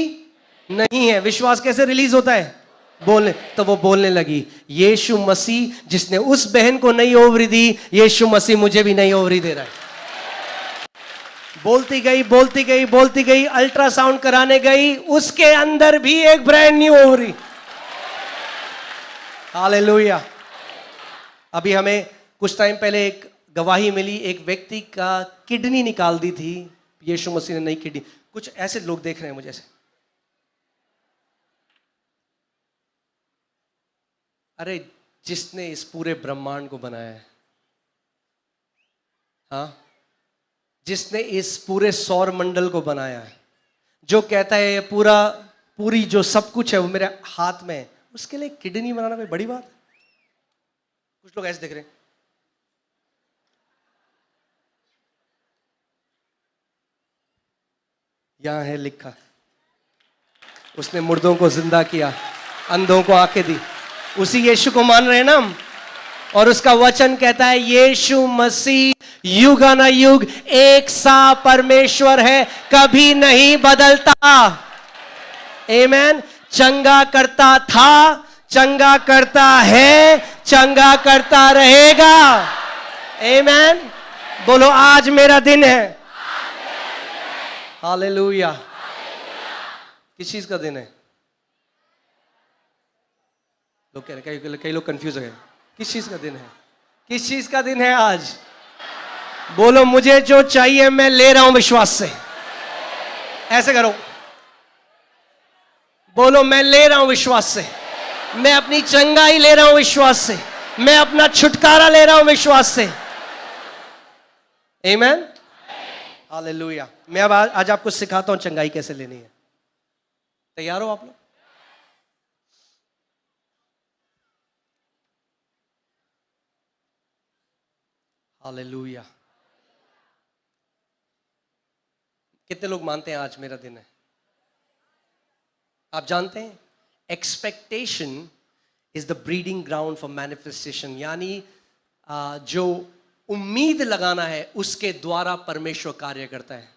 नहीं है। विश्वास कैसे रिलीज होता है? बोलने। तो वो बोलने लगी, यीशु मसीह जिसने उस बहन को नई ओवरी दी, यीशु मसीह मुझे भी नई ओवरी दे रहा है। बोलती गई बोलती गई बोलती गई, अल्ट्रासाउंड कराने गई, उसके अंदर भी एक ब्रांड न्यू ओवरी। हालेलुया। अभी हमें कुछ टाइम पहले एक गवाही मिली, एक व्यक्ति का किडनी निकाल दी थी यीशु मसीह ने, नई किडनी। कुछ ऐसे लोग देख रहे हैं मुझे ऐसे, अरे जिसने इस पूरे ब्रह्मांड को बनाया है, हाँ, जिसने इस पूरे सौर मंडल को बनाया है, जो कहता है ये पूरी जो सब कुछ है वो मेरे हाथ में है, उसके लिए किडनी बनाना कोई बड़ी बात है? कुछ लोग ऐसे देख रहे हैं। यहां है लिखा, उसने मुर्दों को जिंदा किया, अंधों को आंखें दी। उसी यीशु को मान रहे हैं ना हम। और उसका वचन कहता है यीशु मसीह युगानुयुग एक सा परमेश्वर है, कभी नहीं बदलता। आमीन। चंगा करता था, चंगा करता है, चंगा करता रहेगा। आमीन। बोलो आज मेरा दिन है। हालेलुया। किस चीज का दिन है? लोग कह रहे हैं, कई लोग कंफ्यूज हो गए, किस चीज का दिन है? किस चीज का दिन है आज? बोलो मुझे जो चाहिए मैं ले रहा हूं विश्वास से। ऐसे करो, बोलो मैं ले रहा हूं विश्वास से। मैं अपनी चंगाई ले रहा हूं विश्वास से, मैं अपना छुटकारा ले रहा हूं विश्वास से। आमीन, हालेलुया। मैं अब आज आपको सिखाता हूं चंगाई कैसे लेनी है। तैयार हो आप लोग? हालेलुया। कितने लोग मानते हैं आज मेरा दिन है? आप जानते हैं expectation is the breeding ground for manifestation, यानी जो उम्मीद लगाना है उसके द्वारा परमेश्वर कार्य करता है।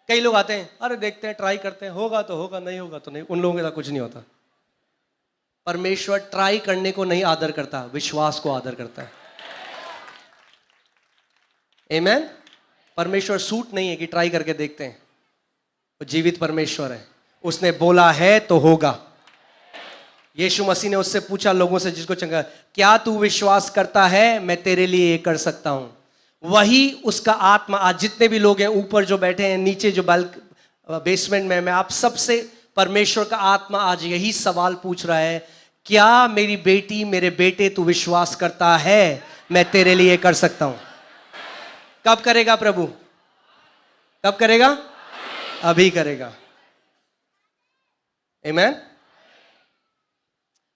कई लोग आते हैं, अरे देखते हैं, ट्राई करते हैं, होगा तो होगा, नहीं होगा तो नहीं। उन लोगों के साथ कुछ नहीं होता। परमेश्वर ट्राई करने को नहीं आदर करता, विश्वास को आदर करता है। आमीन। परमेश्वर सूट नहीं है कि ट्राई करके देखते हैं। वो जीवित परमेश्वर है, उसने बोला है तो होगा। यीशु मसीह ने उससे पूछा लोगों से जिसको चंगा, क्या तू विश्वास करता है मैं तेरे लिए ये कर सकता हूं? वही उसका आत्मा आज जितने भी लोग हैं, ऊपर जो बैठे हैं, नीचे जो बेसमेंट में, मैं आप सबसे परमेश्वर का आत्मा आज यही सवाल पूछ रहा है, क्या मेरी बेटी मेरे बेटे तू विश्वास करता है मैं तेरे लिए कर सकता हूं? कब करेगा प्रभु? कब करेगा? अभी करेगा। आमीन,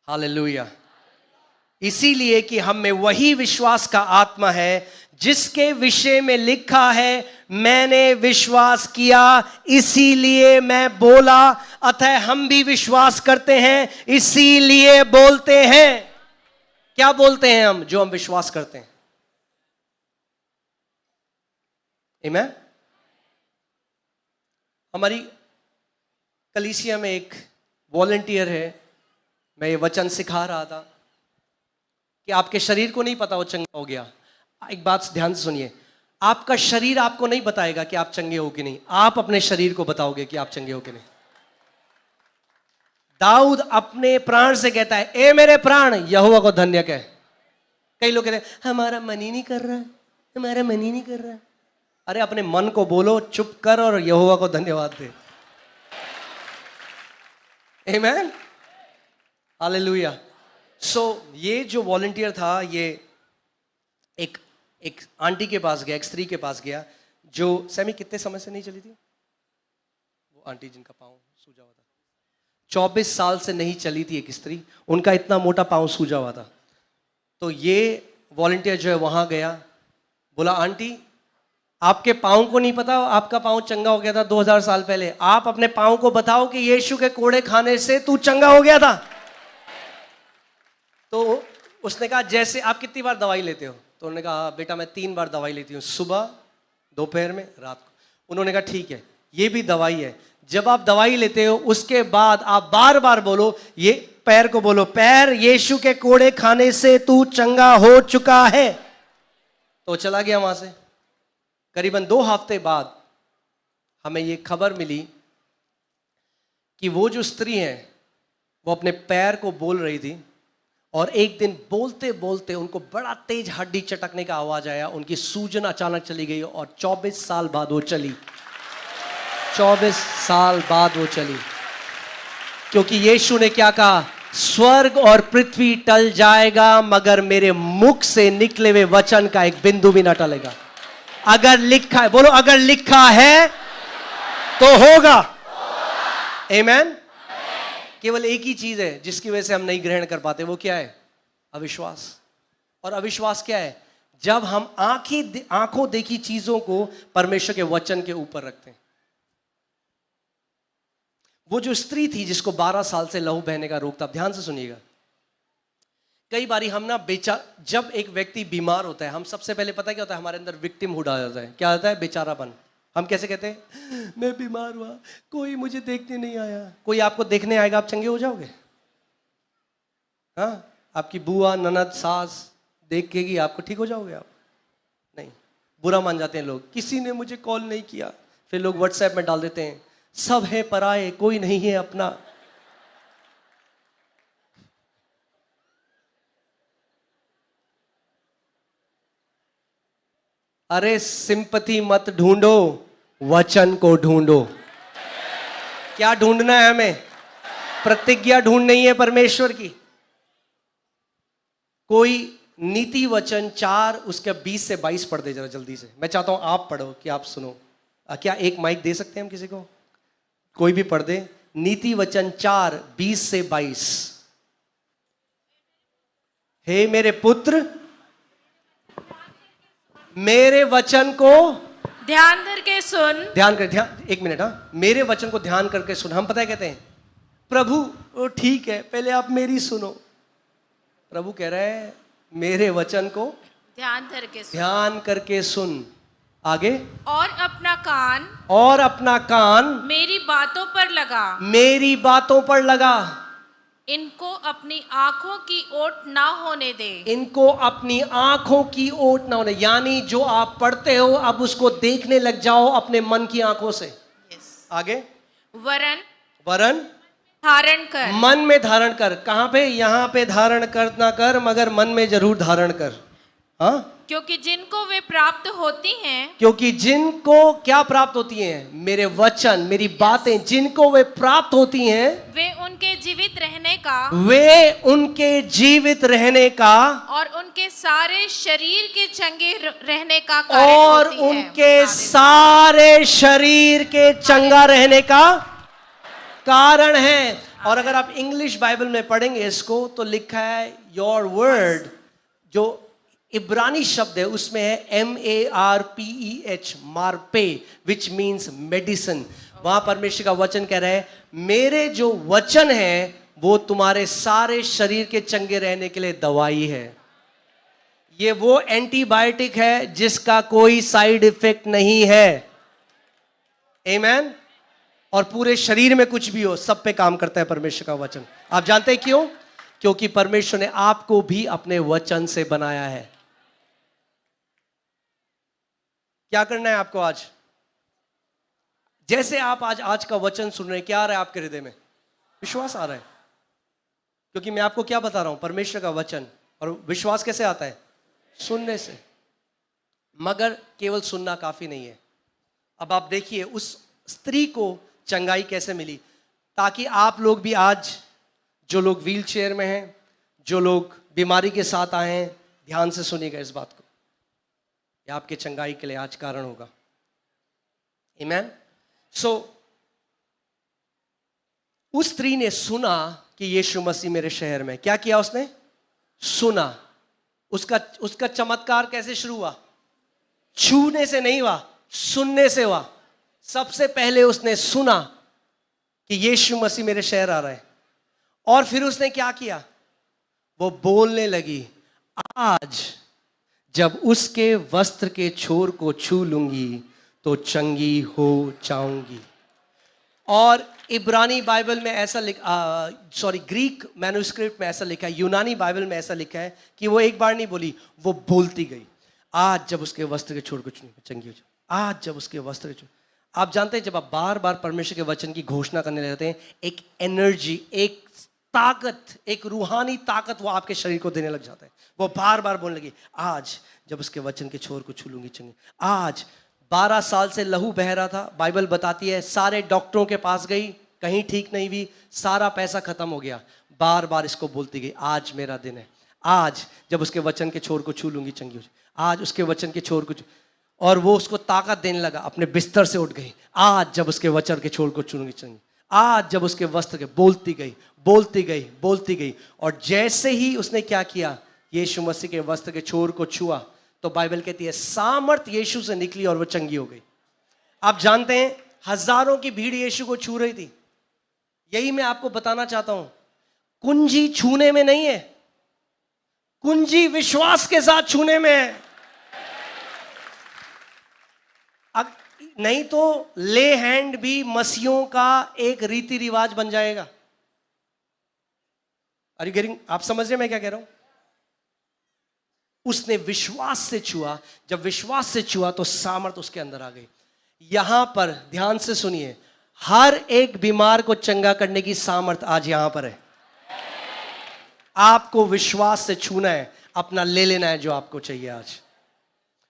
हालेलुया। इसीलिए कि हम में वही विश्वास का आत्मा है जिसके विषय में लिखा है, मैंने विश्वास किया इसीलिए मैं बोला, अतः हम भी विश्वास करते हैं इसीलिए बोलते हैं। क्या बोलते हैं हम? जो हम विश्वास करते हैं। आमीन। हमारी कलीसिया में एक वॉलंटियर है, मैं ये वचन सिखा रहा था कि आपके शरीर को नहीं पता वो चंगा हो गया। एक बात ध्यान से सुनिए, आपका शरीर आपको नहीं बताएगा कि आप चंगे हो कि नहीं, आप अपने शरीर को बताओगे कि आप चंगे हो कि नहीं। दाऊद अपने प्राण से कहता है, ए मेरे प्राण यहोवा को धन्य कह। कई लोग कहते हैं हमारा मन ही नहीं कर रहा है, हमारा मन ही नहीं कर रहा है। अरे अपने मन को बोलो, चुप कर और यहोवा को धन्यवाद दे। आमीन, हालेलुया। सो ये जो वॉलंटियर था, ये एक आंटी के पास गया, एक स्त्री के पास गया जो सैमी कितने समय से नहीं चली थी, वो आंटी जिनका पाँव सूजा हुआ था, 24 साल से नहीं चली थी एक स्त्री, उनका इतना मोटा पाँव सूजा हुआ था। तो ये वॉलंटियर जो है वहां गया, बोला आंटी आपके पाँव को नहीं पता आपका पाँव चंगा हो गया था 2000 साल पहले, आप अपने पाँव को बताओ कि यीशु के कोड़े खाने से तू चंगा हो गया था। तो उसने कहा जैसे आप कितनी बार दवाई लेते हो? तो उन्होंने कहा बेटा मैं 3 बार दवाई लेती हूँ, सुबह, दोपहर में, रात को। उन्होंने कहा ठीक है, ये भी दवाई है। जब आप दवाई लेते हो उसके बाद आप बार बार बोलो, ये पैर को बोलो, पैर यीशु के कोड़े खाने से तू चंगा हो चुका है। तो चला गया वहां से। करीबन 2 हफ्ते बाद हमें ये खबर मिली कि वो जो स्त्री है वो अपने पैर को बोल रही थी, और एक दिन बोलते बोलते उनको बड़ा तेज हड्डी चटकने का आवाज आया, उनकी सूजन अचानक चली गई और 24 साल बाद वो चली। 24 साल बाद वो चली, क्योंकि यीशु ने क्या कहा, स्वर्ग और पृथ्वी टल जाएगा मगर मेरे मुख से निकले हुए वचन का एक बिंदु भी ना टलेगा। अगर लिखा है, बोलो अगर लिखा है तो होगा। आमीन। केवल एक ही चीज है जिसकी वजह से हम नहीं ग्रहण कर पाते, वो क्या है? अविश्वास। और अविश्वास क्या है? जब हम आंखों देखी चीजों को परमेश्वर के वचन के ऊपर रखते हैं। वो जो स्त्री थी जिसको 12 साल से लहू बहने का रोग था, ध्यान से सुनिएगा। कई बारी हम ना जब एक व्यक्ति बीमार होता है, हम सबसे पहले पता है क्या होता है, हमारे अंदर विक्टिमहुड आ जाता है। क्या आता है? बेचारापन। हम कैसे कहते हैं, मैं बीमार हुआ, कोई मुझे देखने नहीं आया। कोई आपको देखने आएगा, आप चंगे हो जाओगे? हाँ, आपकी बुआ, ननद, सास देखेगी आपको, ठीक हो जाओगे आप? नहीं, बुरा मान जाते हैं लोग। किसी ने मुझे कॉल नहीं किया, फिर लोग व्हाट्सएप में डाल देते हैं, सब है पराये कोई नहीं है अपना। अरे सिंपैथी मत ढूंढो, वचन को ढूंढो। क्या ढूंढना है हमें? प्रतिज्ञा ढूंढनी है परमेश्वर की। कोई नीति वचन 4 उसके 20 से 22 पढ़ दे जरा जल्दी से। मैं चाहता हूं आप पढ़ो कि आप सुनो। क्या एक माइक दे सकते हैं हम किसी को? कोई भी पढ़ दे। नीति वचन 4 20 से 22। हे मेरे पुत्र, मेरे वचन को ध्यान करके सुन। ध्यान एक मिनट। हाँ, मेरे वचन को ध्यान करके सुन। हम पता है कहते हैं प्रभु वो ठीक है, पहले आप मेरी सुनो। प्रभु कह रहे हैं मेरे वचन को ध्यान करके सुन। आगे, और अपना कान मेरी बातों पर लगा, मेरी बातों पर लगा। इनको अपनी आंखों की ओट ना होने दे, इनको अपनी आंखों की ओट ना होने, यानी जो आप पढ़ते हो अब उसको देखने लग जाओ अपने मन की आंखों से। आगे, वरन धारण कर, मन में धारण कर। कहां पे? यहां पे धारण कर ना कर, मगर मन में जरूर धारण कर। हाँ, क्योंकि जिनको वे प्राप्त होती हैं, क्योंकि जिनको क्या प्राप्त होती हैं? मेरे वचन, मेरी बातें जिनको वे प्राप्त होती हैं, वे उनके जीवित रहने का, और उनके सारे शरीर के चंगे रहने का कारण और होती है। उनके सारे शरीर के चंगा रहने का कारण है। और अगर आप इंग्लिश बाइबल में पढ़ेंगे इसको तो लिखा है योर वर्ड, जो इब्रानी शब्द है उसमें है MARPEH, मार्पे, विच मीन्स मेडिसिन। वहां परमेश्वर का वचन कह रहा है मेरे जो वचन है वो तुम्हारे सारे शरीर के चंगे रहने के लिए दवाई है। ये वो एंटीबायोटिक है जिसका कोई साइड इफेक्ट नहीं है। आमीन। और पूरे शरीर में कुछ भी हो सब पे काम करता है परमेश्वर का वचन। आप जानते हैं क्यों? क्योंकि परमेश्वर ने आपको भी अपने वचन से बनाया है। क्या करना है आपको आज? जैसे आप आज का वचन सुन रहे हैं, क्या आ रहा है आपके हृदय में? विश्वास आ रहा है। क्योंकि मैं आपको क्या बता रहा हूं, परमेश्वर का वचन। और विश्वास कैसे आता है? सुनने से। मगर केवल सुनना काफी नहीं है। अब आप देखिए उस स्त्री को चंगाई कैसे मिली, ताकि आप लोग भी आज, जो लोग व्हील चेयर में हैं, जो लोग बीमारी के साथ आए हैं, ध्यान से सुनिएगा इस बात को। ये आपके चंगाई के लिए आज कारण होगा। आमीन। सो उस स्त्री ने सुना कि यीशु मसीह मेरे शहर में। क्या किया उसने? सुना। उसका चमत्कार कैसे शुरू हुआ? छूने से नहीं हुआ, सुनने से हुआ। सबसे पहले उसने सुना कि यीशु मसीह मेरे शहर आ रहा है, और फिर उसने क्या किया? वो बोलने लगी, आज जब उसके वस्त्र के छोर को छू लूंगी तो चंगी हो जाऊंगी। और इब्रानी बाइबल में ऐसा ग्रीक मैन्युस्क्रिप्ट में ऐसा लिखा है, यूनानी बाइबल में ऐसा लिखा है कि वो एक बार नहीं बोली, वो बोलती गई, आज जब उसके वस्त्र के छोर को छू चंगी हो जाए, आज जब उसके वस्त्र के छोर। आप जानते हैं जब आप बार बार परमेश्वर के वचन की घोषणा करने लगते हैं, एक एनर्जी, एक ताकत, एक रूहानी ताकत वो आपके शरीर को देने लग जाता है। वो बार बार बोलने लगी, आज जब उसके वचन के छोर को छू लूंगी चंगी। आज 12 साल से लहू बह रहा था, बाइबल बताती है सारे डॉक्टरों के पास गई, कहीं ठीक नहीं हुई, सारा पैसा खत्म हो गया, बार बार इसको बोलती गई, आज मेरा दिन है, आज जब उसके वचन के छोर को छू लूंगी चंगी हो जाए, आज उसके वचन के छोर को। और वो उसको ताकत देने लगा, अपने बिस्तर से उठ गई, आज जब उसके वचन के छोर को छूलूंगी चंगी, आज जब उसके वस्त्र के। बोलती गई, बोलती गई, बोलती गई। और जैसे ही उसने क्या किया, यीशु मसीह के वस्त्र के छोर को छुआ, तो बाइबल कहती है सामर्थ यीशु से निकली और वो चंगी हो गई। आप जानते हैं हजारों की भीड़ यीशु को छू रही थी। यही मैं आपको बताना चाहता हूं, कुंजी छूने में नहीं है, कुंजी विश्वास के साथ छूने में है। नहीं तो ले हैंड भी मसीहों का एक रीति रिवाज बन जाएगा। Are you getting? आप समझ रहे मैं क्या कह रहा हूं? उसने विश्वास से छुआ, जब विश्वास से छुआ तो सामर्थ उसके अंदर आ गई। यहां पर ध्यान से सुनिए, हर एक बीमार को चंगा करने की सामर्थ आज यहां पर है। आपको विश्वास से छूना है, अपना ले लेना है जो आपको चाहिए आज।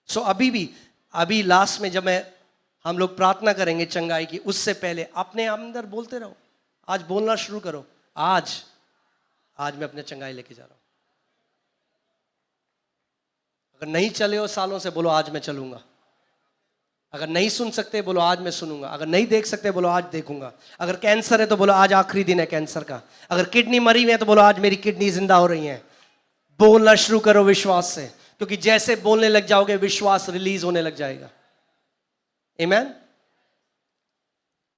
सो अभी लास्ट में जब हम लोग प्रार्थना करेंगे चंगाई की, उससे पहले अपने अंदर बोलते रहो। आज बोलना शुरू करो, आज मैं अपने चंगाई लेके जा रहा हूं। अगर नहीं चले हो सालों से, बोलो आज मैं चलूंगा। अगर नहीं सुन सकते, बोलो आज मैं सुनूंगा। अगर नहीं देख सकते, बोलो आज देखूंगा। अगर कैंसर है तो बोलो आज आखिरी दिन है कैंसर का। अगर किडनी मरी हुई है तो बोलो आज मेरी किडनी जिंदा हो रही है। बोलना शुरू करो विश्वास से, क्योंकि जैसे बोलने लग जाओगे विश्वास रिलीज होने लग जाएगा। आमीन।